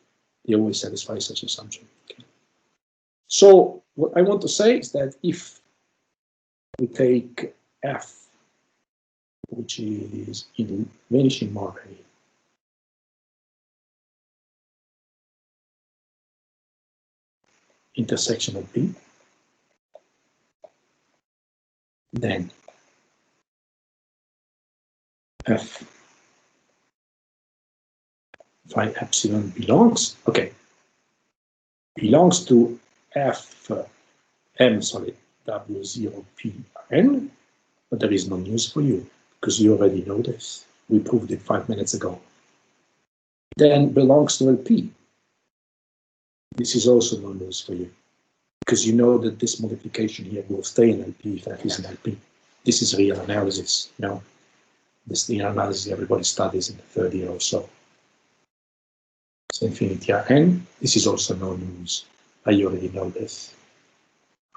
they always satisfy such assumption. Okay. So what I want to say is that if we take f, which is in vanishing Morrey, intersection of B, then f phi epsilon belongs to f w0 p n, but there is no news for you because you already know this. We proved it 5 minutes ago. Then belongs to LP. This is also no news for you because you know that this multiplication here will stay in LP if that is in LP. This is real analysis, you know. This is the analysis everybody studies in the third year or so. So infinity Rn, this is also no news. I already know this.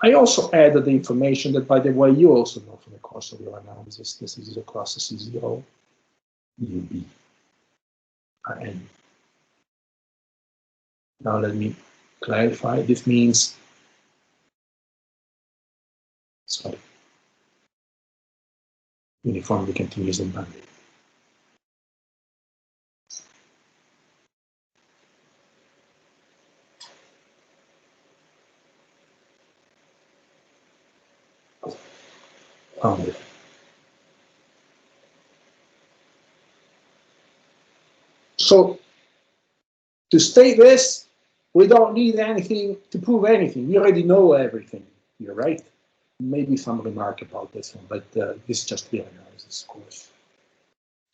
I also added the information that, by the way, you also know from the course of your analysis. This is a class C0, UB, Rn. Now let me clarify. This means uniformly continuous and bounded. Bounded. So to state this, we don't need anything to prove anything. We already know everything. You're right. Maybe some remark about this one, but this is just real analysis, of course.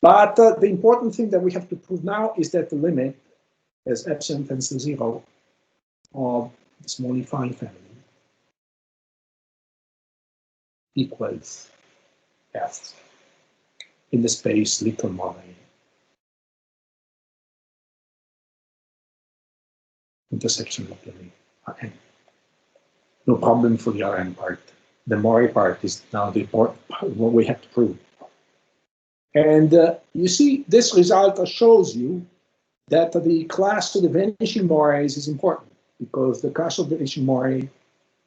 But the important thing that we have to prove now is that the limit, as epsilon tends to 0, of the small affine family equals f in the space little Morrey intersection of the Rn. No problem for the Rn part. The Morrey part is now the important part, what we have to prove. And you see, this result shows you that the class of the vanishing Morreys is important, because the class of the vanishing Morrey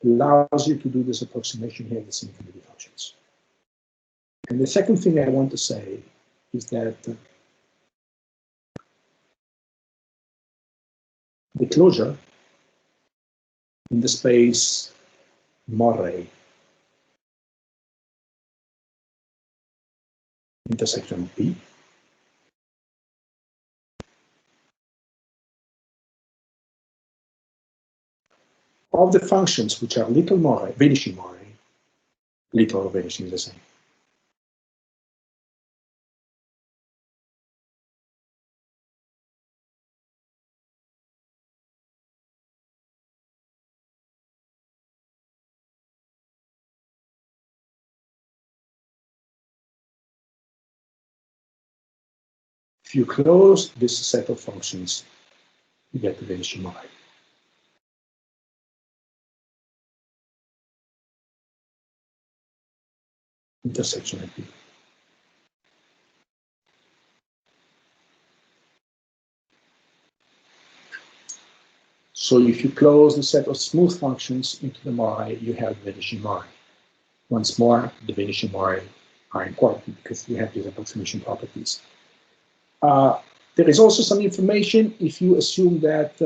allows you to do this approximation here with infinity functions. And the second thing I want to say is that the closure in the space Morrey intersection P of the functions which are little Morrey, vanishing Morrey, little or vanishing is the same. If you close this set of functions, you get the vanishing Morrey. Intersection of P. So if you close the set of smooth functions into the Morrey, you have vanishing Morrey. Once more, the vanishing Morrey are important because we have these approximation properties. There is also some information if you assume that,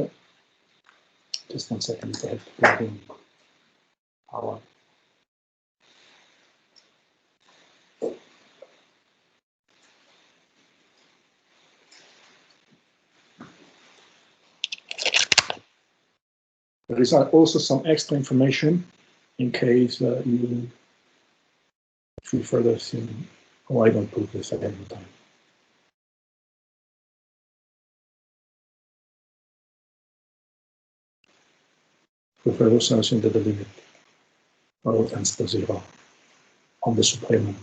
just 1 second, I have to plug in our. There is also some extra information in case you further assume, oh, I don't put this ahead of time. We further assume that the limit tends to 0 on the supremum.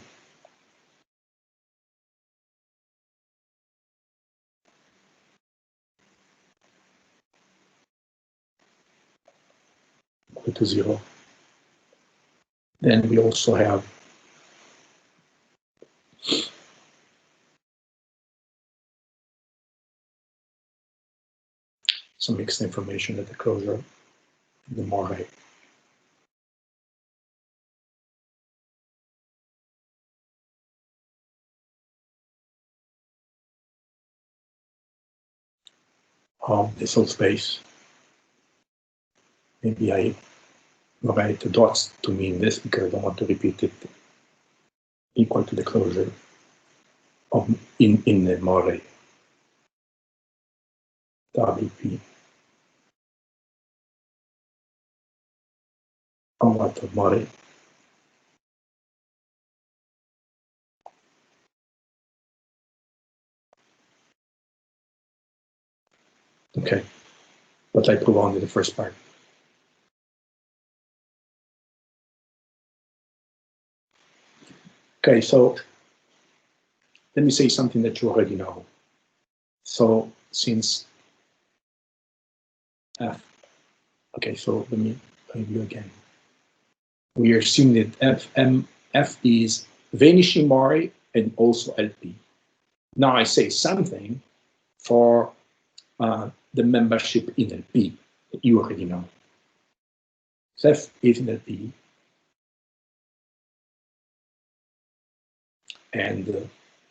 Equal to 0. Then we also have some mixed information at the closure of the Morrey. This whole space. Maybe I write the dots to mean this because I don't want to repeat it. Equal to the closure of in the Morrey. WP. On what of Morrey? Okay, but I prove only the first part. Okay, so let me say something that you already know. So since F, okay, so let me review again. We are assuming that F is vanishing Morrey and also LP. Now I say something for the membership in LP that you already know. So F is in LP. and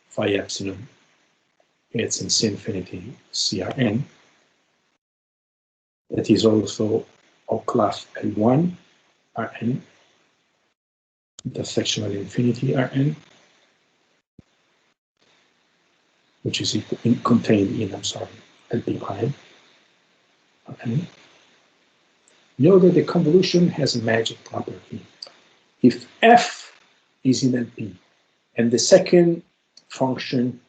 phi epsilon, it's in C infinity CRN. That is also of class L1 Rn, intersectional infinity Rn, which is contained in, LP prime Rn. Know that the convolution has a magic property. If f is in LP and the second function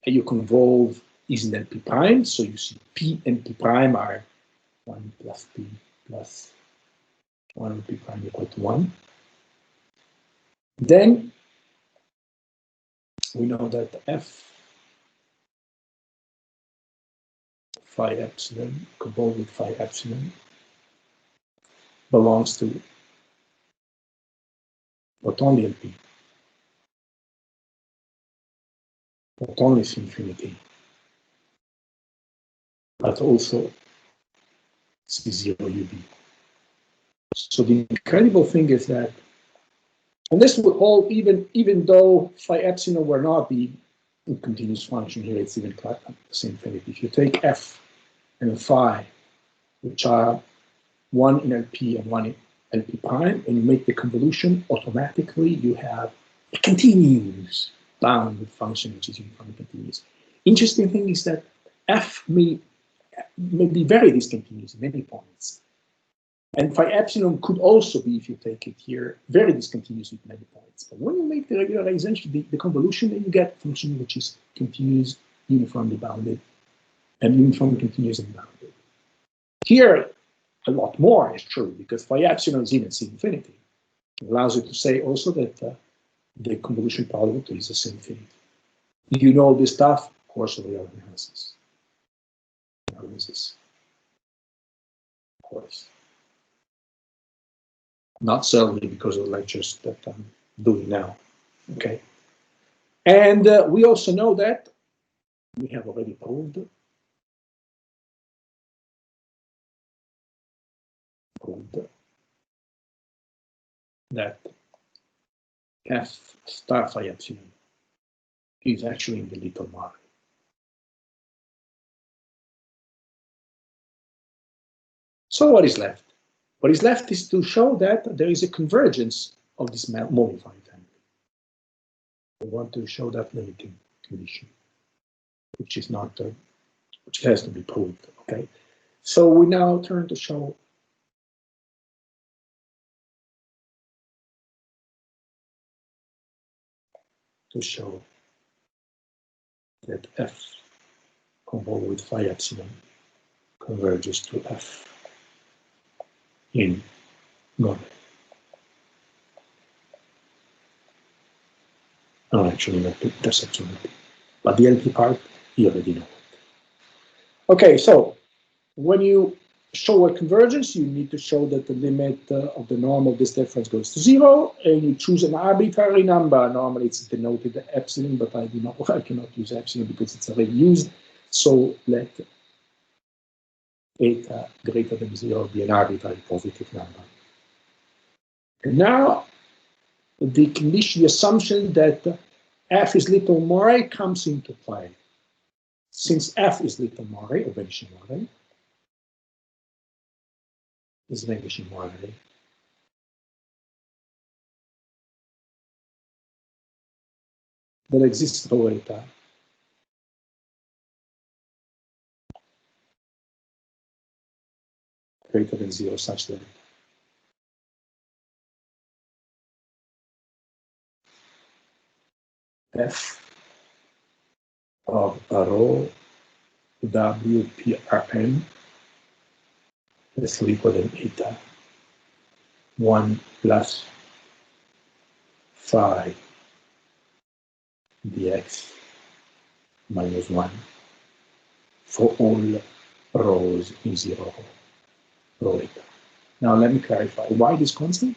you convolve is in LP prime, so you see P and P prime are 1 plus P plus 1 P prime equal to 1. Then we know that f phi epsilon, convolved with phi epsilon, belongs to not only LP, not only C infinity, but also C0 UB. So the incredible thing is that, and this would all, even though phi epsilon were not the continuous function here, it's even the same thing. If you take f and phi, which are one in LP and one in LP prime, and you make the convolution, automatically you have a continuous bounded function which is uniformly continuous. Interesting thing is that f may be very discontinuous in many points. And phi epsilon could also be, if you take it here, very discontinuous with many points. But when you make the regularization, the convolution, then you get a function which is continuous, uniformly bounded, and uniformly continuous and bounded. Here, a lot more is true, because phi epsilon is even C infinity. It allows you to say also that the convolution product is a C infinity. You know this stuff, course of real analysis. Of course. Not solely because of the lectures that I'm doing now. Okay. And we also know that we have already proved that f star phi epsilon is actually in the little Morrey. So what is left? What is left is to show that there is a convergence of this modified family. We want to show that limiting condition, which is not, which has to be proved. Okay. So we now turn to show that f convolved with phi epsilon converges to f in Morrey. No, actually, not intersection LP. But the LP part, you already know. Okay, so when you show a convergence, you need to show that the limit of the norm of this difference goes to 0, and you choose an arbitrary number. Normally, it's denoted epsilon, but I cannot use epsilon because it's already used. So let eta greater than 0 be an arbitrary positive number. And now, the condition, the assumption that f is little Morrey comes into play. Since f is little Morrey, or vanishing Morrey, is vanishing Morrey, there exists rho eta greater than 0 such that f of a rho WPRN is equal to eta 1 plus phi dx minus 1 for all rows in 0 rho eta. Now let me clarify why this constant.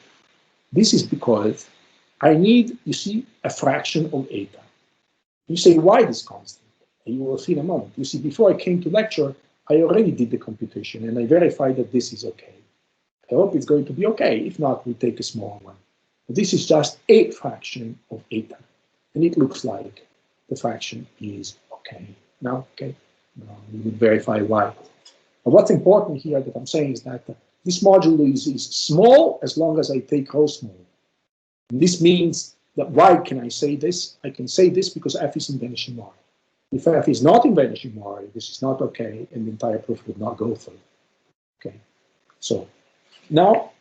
This is because I need, you see, a fraction of eta. You say, why this constant? And you will see in a moment. You see, before I came to lecture, I already did the computation and I verified that this is okay. I hope it's going to be okay. If not, we take a small one. But this is just a fraction of eta. and it looks like the fraction is okay. Now, okay, now we would verify why. And what's important here that I'm saying is that this modulus is small as long as I take rho small. And this means that why can I say this? I can say this because f is in vanishing Morrey. If f is not in vanishing Morrey, this is not okay, and the entire proof would not go through. Okay, so now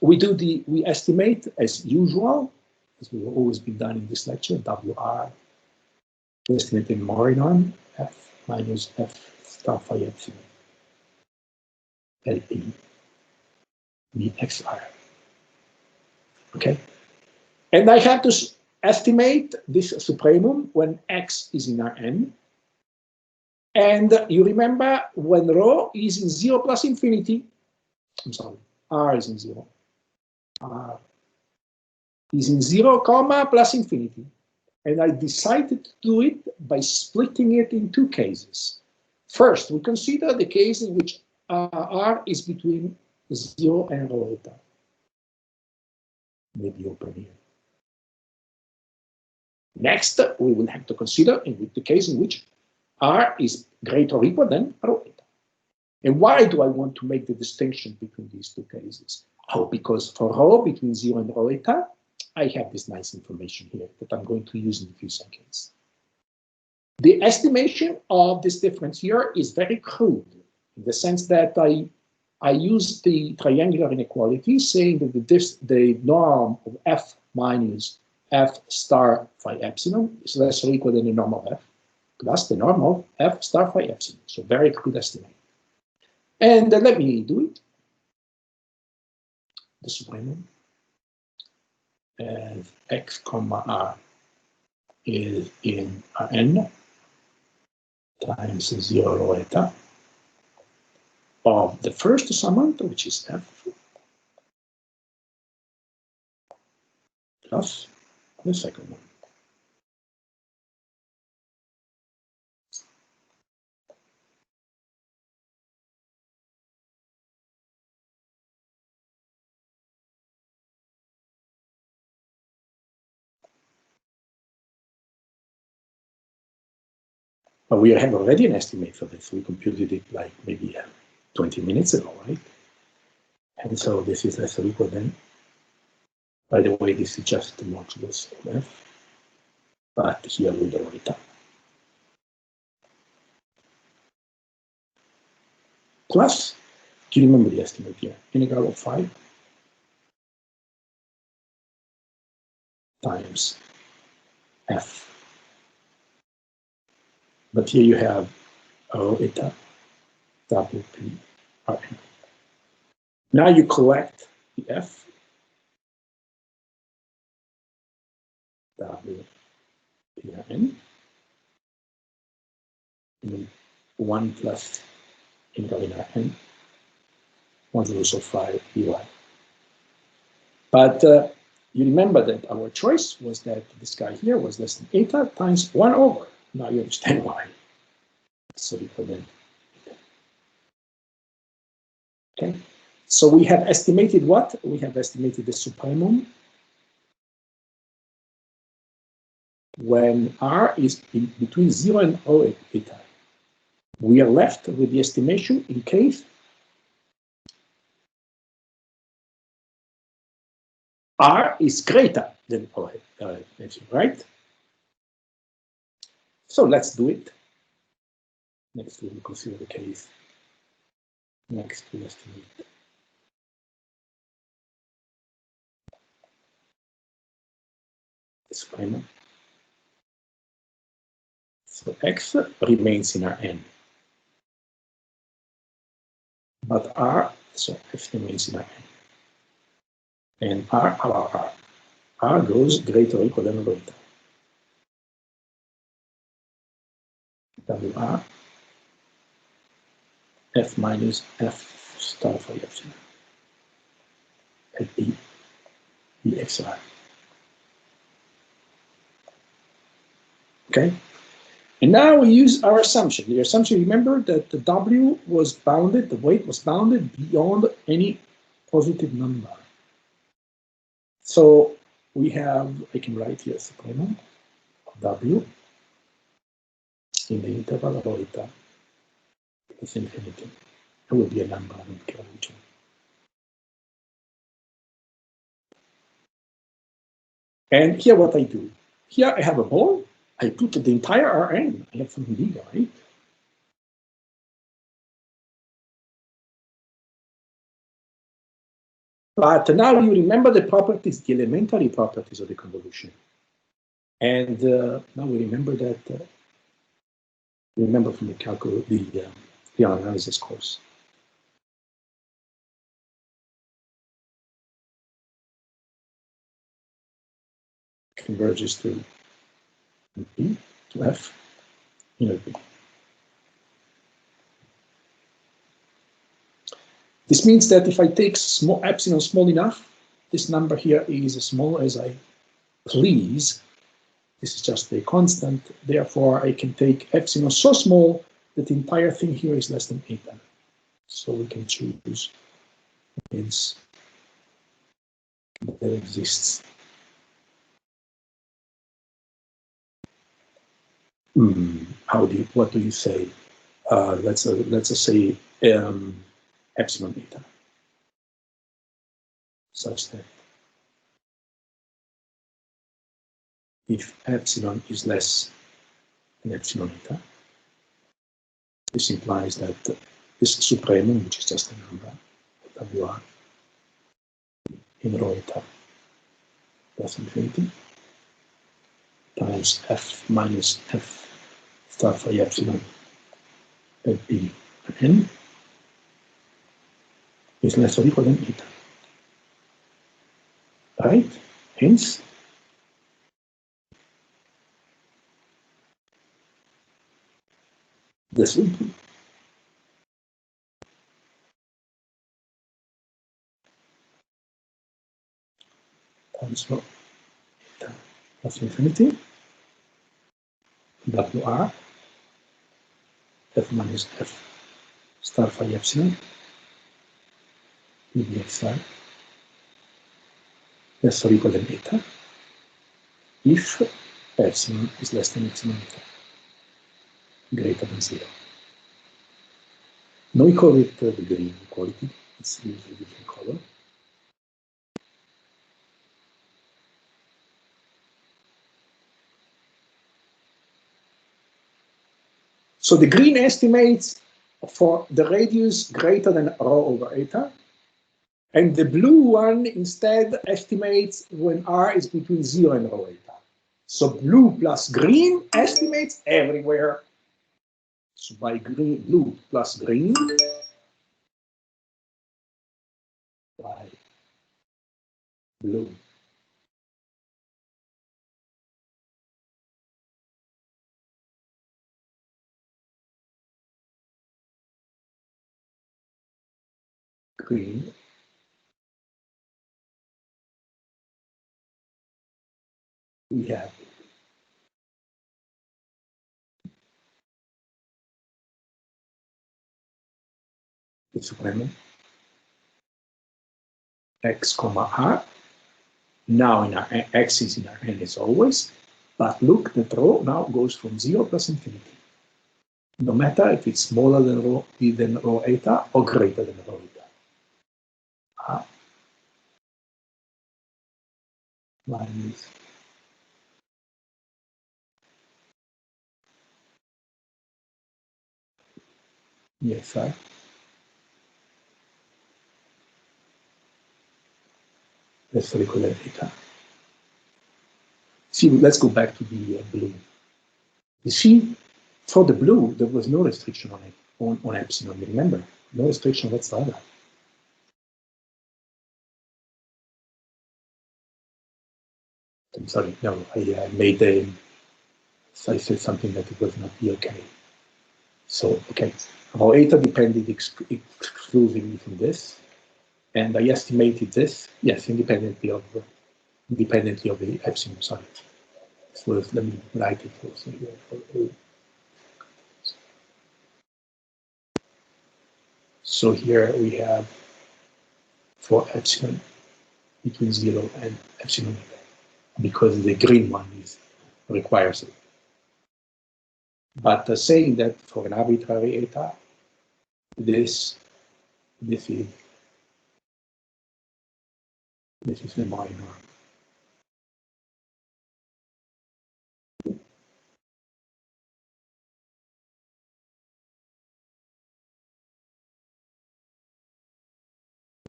we estimate as usual, as we've always been done in this lecture, WR, we estimate in Morrey norm, f minus f star phi epsilon, LP, XR. Okay, and I have to estimate this supremum when x is in Rn. And you remember when rho is in 0 plus infinity, I'm sorry, r is in 0. R is in 0, comma, plus infinity. And I decided to do it by splitting it in two cases. First, we consider the case in which r is between 0 and rho eta. Maybe open here. Next, we will have to consider the case in which r is greater or equal than rho eta. And why do I want to make the distinction between these two cases? Oh, because for rho between 0 and rho eta, I have this nice information here that I'm going to use in a few seconds. The estimation of this difference here is very crude, in the sense that I use the triangular inequality, saying that the norm of f minus f star phi epsilon is less or equal than the norm of f, plus the norm of f star phi epsilon. So very crude estimate. And let me do it. The supremum as x comma r is in Rn times 0 rho eta of the first summand, which is f, plus the second one. But we have already an estimate for this. We computed it like maybe 20 minutes ago, right? And so this is less or equal than, by the way, this is just the modulus of f, but here with the eta. Plus, do you remember the estimate here? Integral of 5 times f. But here you have rho eta double p Rn. Now you collect the f w p Rn, and 1 plus integral in Rn, modulus of 5 dy. But you remember that our choice was that this guy here was less than eta times 1 over. Now you understand why. So we put in. Okay. So we have estimated what? We have estimated the supremum when r is in between 0 and rho eta. We are left with the estimation in case r is greater than rho eta, right? So let's do it. Next, we will consider the case. Next, we estimate the supremum. So x remains in Rn. But r, so f remains in Rn. And r goes greater or equal than rho eta. WR f minus f star phi epsilon at b xr. Okay, and now we use our assumption. The assumption, remember that the W was bounded, the weight was bounded beyond any positive number. So we have, I can write here supremum of W in the interval rho eta plus infinity. It will be a number, I don't care which one. And here what I do, here I have a ball, I put the entire Rn, I have something bigger, right? But now you remember the properties, the elementary properties of the convolution. And now we remember that, remember from the analysis course. Converges to P, to F, inner P. This means that if I take small epsilon small enough, this number here is as small as I please. This is just a constant. Therefore, I can take epsilon so small that the entire thing here is less than eta. So we can choose means that there exists. What do you say? Let's just say epsilon eta, such that if epsilon is less than epsilon eta, this implies that this supremum, which is just a number, WR, in rho eta plus infinity, times F minus F star phi epsilon at B N is less or equal than eta. Right? Hence, this will be times rho eta plus infinity WR F minus F star phi epsilon EBXI less or equal than eta if epsilon is less than epsilon eta, greater than 0. Now we call it the green equality. It's usually a different color. So the green estimates for the radius greater than rho over eta, and the blue one instead estimates when r is between 0 and rho eta. So blue plus green estimates everywhere. So by green, blue plus green, by blue green we have the supremum x comma r. Now in our x is in our n as always, but look, the rho now goes from 0 plus infinity. No matter if it's smaller than rho eta or greater than rho eta. Minus yes, right? Let's calculate eta. See, let's go back to the blue. You see, for the blue, there was no restriction on it, on epsilon. Remember, no restriction whatsoever. I'm sorry, no, I made a, I said something that it was not be okay. So, okay, rho eta depended exclusively from this, and I estimated this, yes, independently of the epsilon, sorry. So let me write it also here for A. So here we have for epsilon between 0 and epsilon. because the green one requires it. But saying that for an arbitrary eta, this is the minor.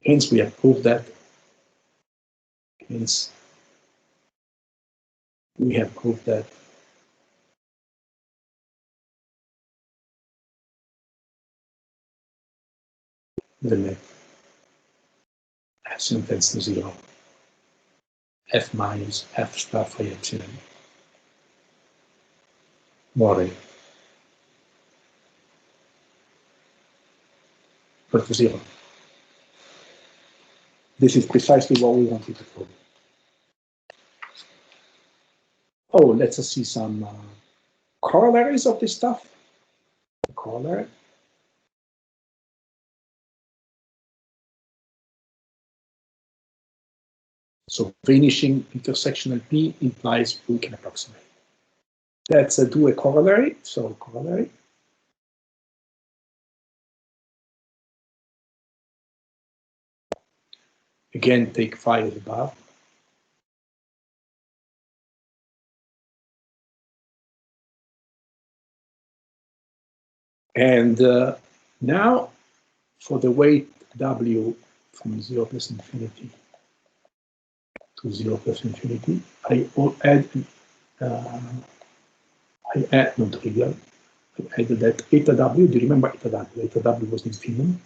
Hence, we have proved that. Hence, we have proved that the limit epsilon tends to 0, f minus f star phi epsilon Morrey equal to 0. This is precisely what we wanted to prove. Oh, let's see some corollaries of this stuff. Corollary. So vanishing intersectional P implies we can approximate. Let's do a corollary. So corollary. Again, take phi as above. And now for the weight W from 0 plus infinity to 0 plus infinity, I add non-trivial. I added that eta W. Do you remember eta W? Eta W was the infimum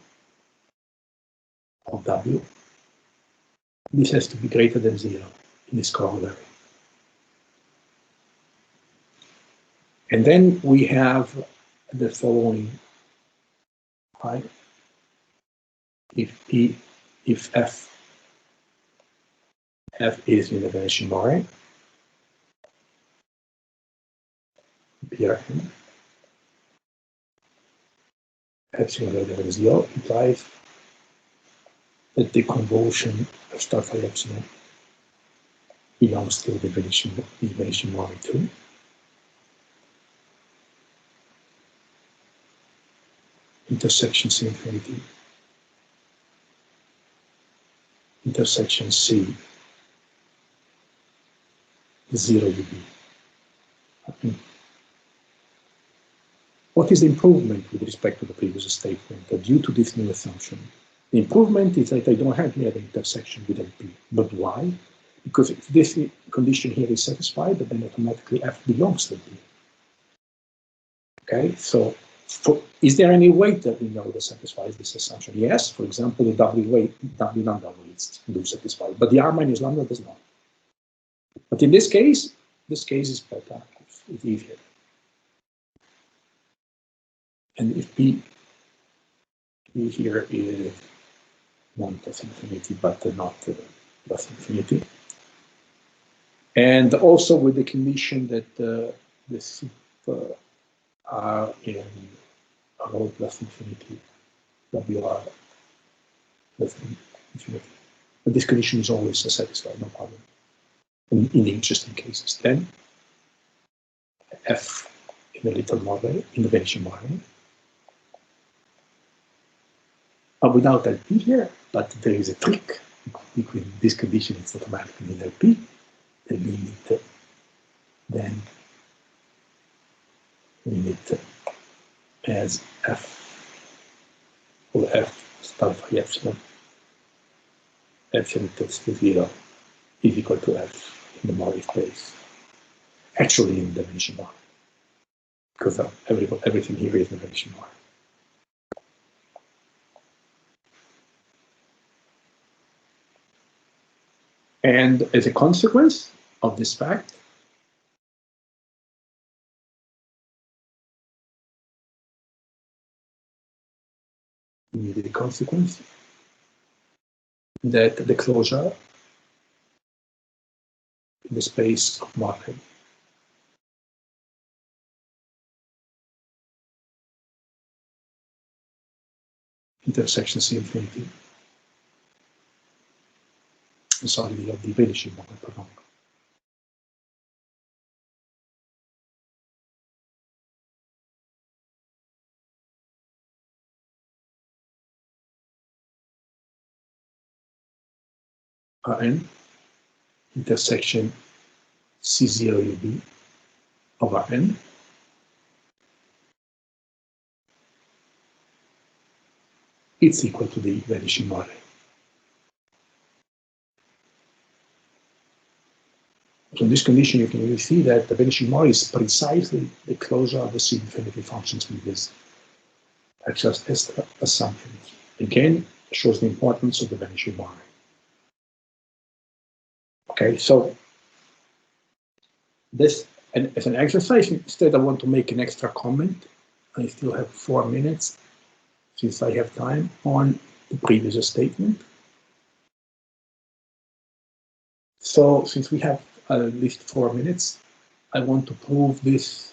of W. This has to be greater than 0 in this corollary. And then we have the following phi. If f is in the vanishing Morrey, PRN, epsilon greater than 0 implies that the convolution of star phi epsilon belongs to the vanishing Morrey too. Intersection C infinity. Intersection C 0 UB. What is the improvement with respect to the previous statement due to this new assumption? The improvement is that I don't have here the intersection with LP. But why? Because if this condition here is satisfied, then automatically F belongs to LP. Okay, so is there any weight that we know that satisfies this assumption? Yes, for example, the W lambda weights do satisfy, but the R minus lambda does not. But in this case is better, it's easier. And if P here is 1 plus infinity, but not plus infinity. And also with the condition that the super R in rho plus infinity, WR plus infinity. But this condition is always satisfied, no problem. In the interesting cases. Then F in the little model, in the vanishing model. Without LP here, but there is a trick. Between this condition, it's automatically in LP. The limit, then limit as F or F star phi epsilon tends to 0 is equal to F in the Morrey space. Actually, in the vanishing model, because everything here is in the vanishing model. And as a consequence of this fact, we need the consequence that the closure in the space of Morrey intersection C infinity. Sorry, of the vanishing model, pardon. Rn intersection C0UB over n it's equal to the vanishing Morrey. So in this condition, you can really see that the vanishing Morrey is precisely the closure of the C-infinity functions with this. That's just as assumptions. Again, shows the importance of the vanishing Morrey. Okay, so this, and as an exercise, instead I want to make an extra comment. I still have 4 minutes, since I have time, on the previous statement. So since we have at least 4 minutes, I want to prove this,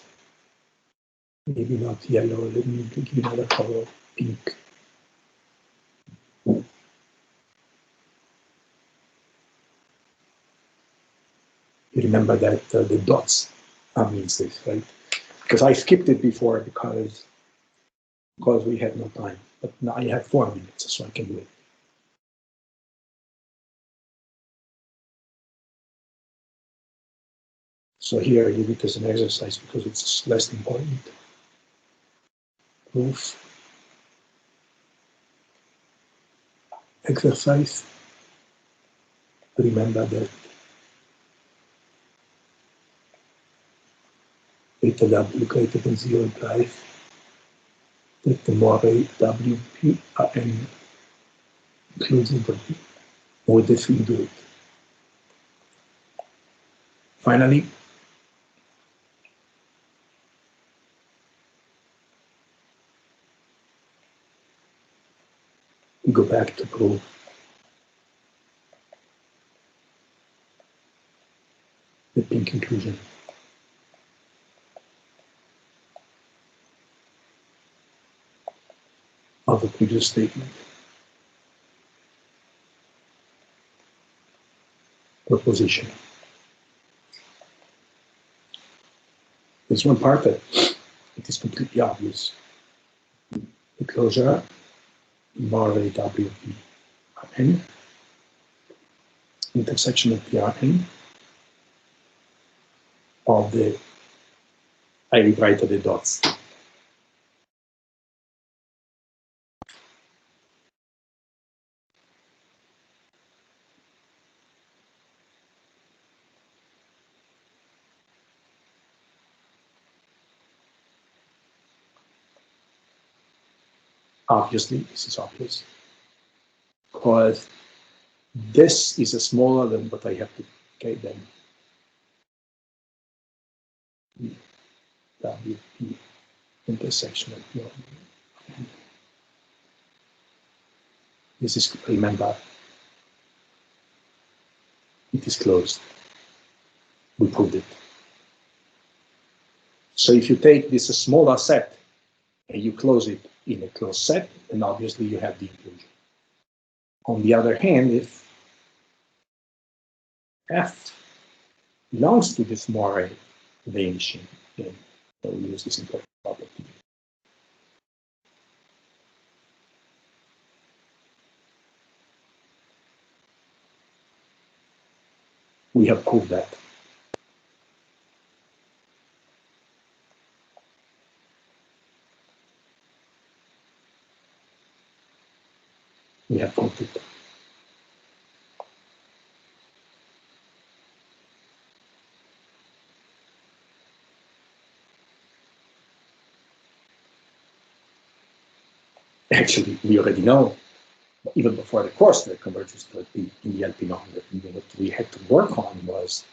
maybe not yellow, let me give you another color, pink. You remember that the dots means this, right? Because I skipped it before because we had no time, but now I have 4 minutes, so I can do it. So here I give it as an exercise because it's less important. Proof. Exercise. Remember that beta W greater than 0 implies that the Morrey WP n includes entropy. With this we do it. Finally, we go back to prove the pink inclusion. Of the previous statement. Proposition. There's one part that it is completely obvious. The closure Morrey WP n intersection of Rn of the, I rewrite the dots. Obviously, this is obvious, because this is smaller than what I have to, okay, then WP intersection of P. This is, remember, it is closed. We proved it. So if you take this smaller set and you close it in a closed set, then obviously you have the inclusion. On the other hand, if F belongs to this Morrey vanishing, then we use this important property. We have proved that. We have proved it. Actually, we already know, even before the course, that convergence could be in the LP norm. That what we had to work on was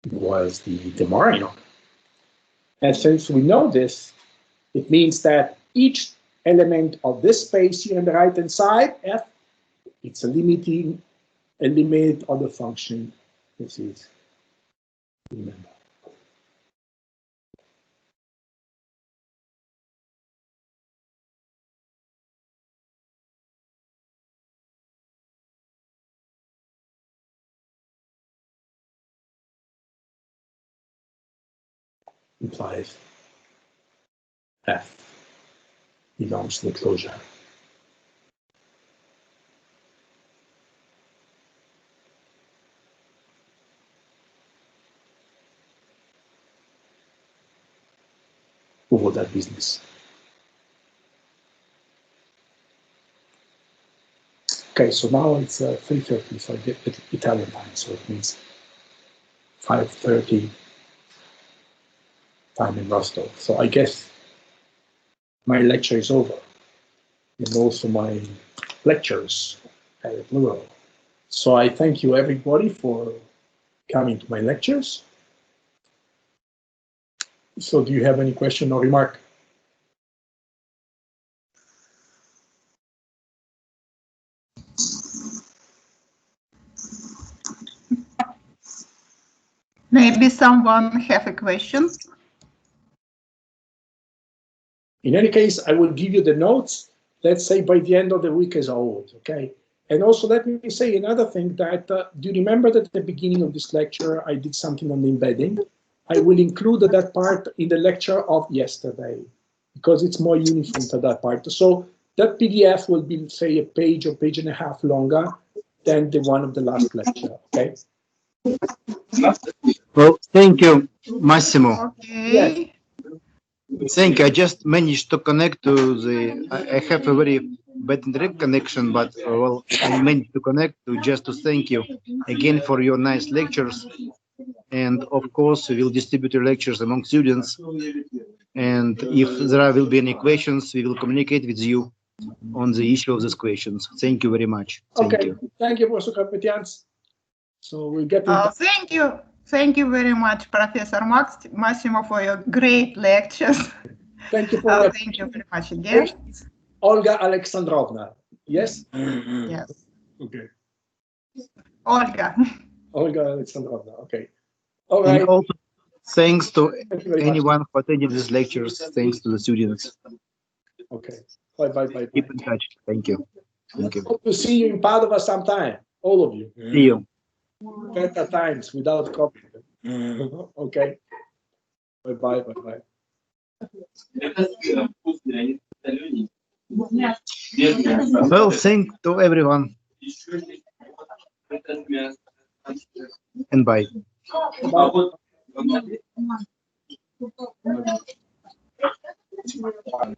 the Morrey norm. And since we know this, it means that each element of this space here on the right-hand side, F, it's a limit of the function. This is, remember. Implies F belongs to the closure all that business. Okay, so now it's 3:30, so I get Italian time, so it means 5:30 time in Rostov. So I guess my lecture is over, and also my lectures, plural. So I thank you everybody for coming to my lectures. So do you have any question or remark? Maybe someone have a question? In any case, I will give you the notes, let's say by the end of the week as old, okay? And also let me say another thing that, do you remember that at the beginning of this lecture, I did something on the embedding? I will include that part in the lecture of yesterday, because it's more uniform to that part. So that PDF will be, say, a page or page and a half longer than the one of the last lecture, okay? Well, thank you, Massimo. Okay. Yes. Thank you. I just managed to connect to the. I have a very bad internet connection, but well, I managed to connect to thank you again for your nice lectures. And of course, we will distribute your lectures among students. And if there will be any questions, we will communicate with you on the issue of these questions. Thank you very much. Thank you. Thank you, Professor Completeness. So we'll get into Thank you. Thank you very much, Professor Massimo, for your great lectures. Thank you for thank you very much again. Olga Alexandrovna. Yes? Yes. Okay. Olga. Olga Alexandrovna. Okay. All right. And also, thanks to anyone who attended these lectures. Thanks to the students. Okay. Bye, bye, bye. Keep in touch. Thank you. Thank you. Hope to see you in Padova sometime. All of you. See you. Better times without copy. Okay. Bye, bye, bye, bye. Well, thanks to everyone. And bye. Bye.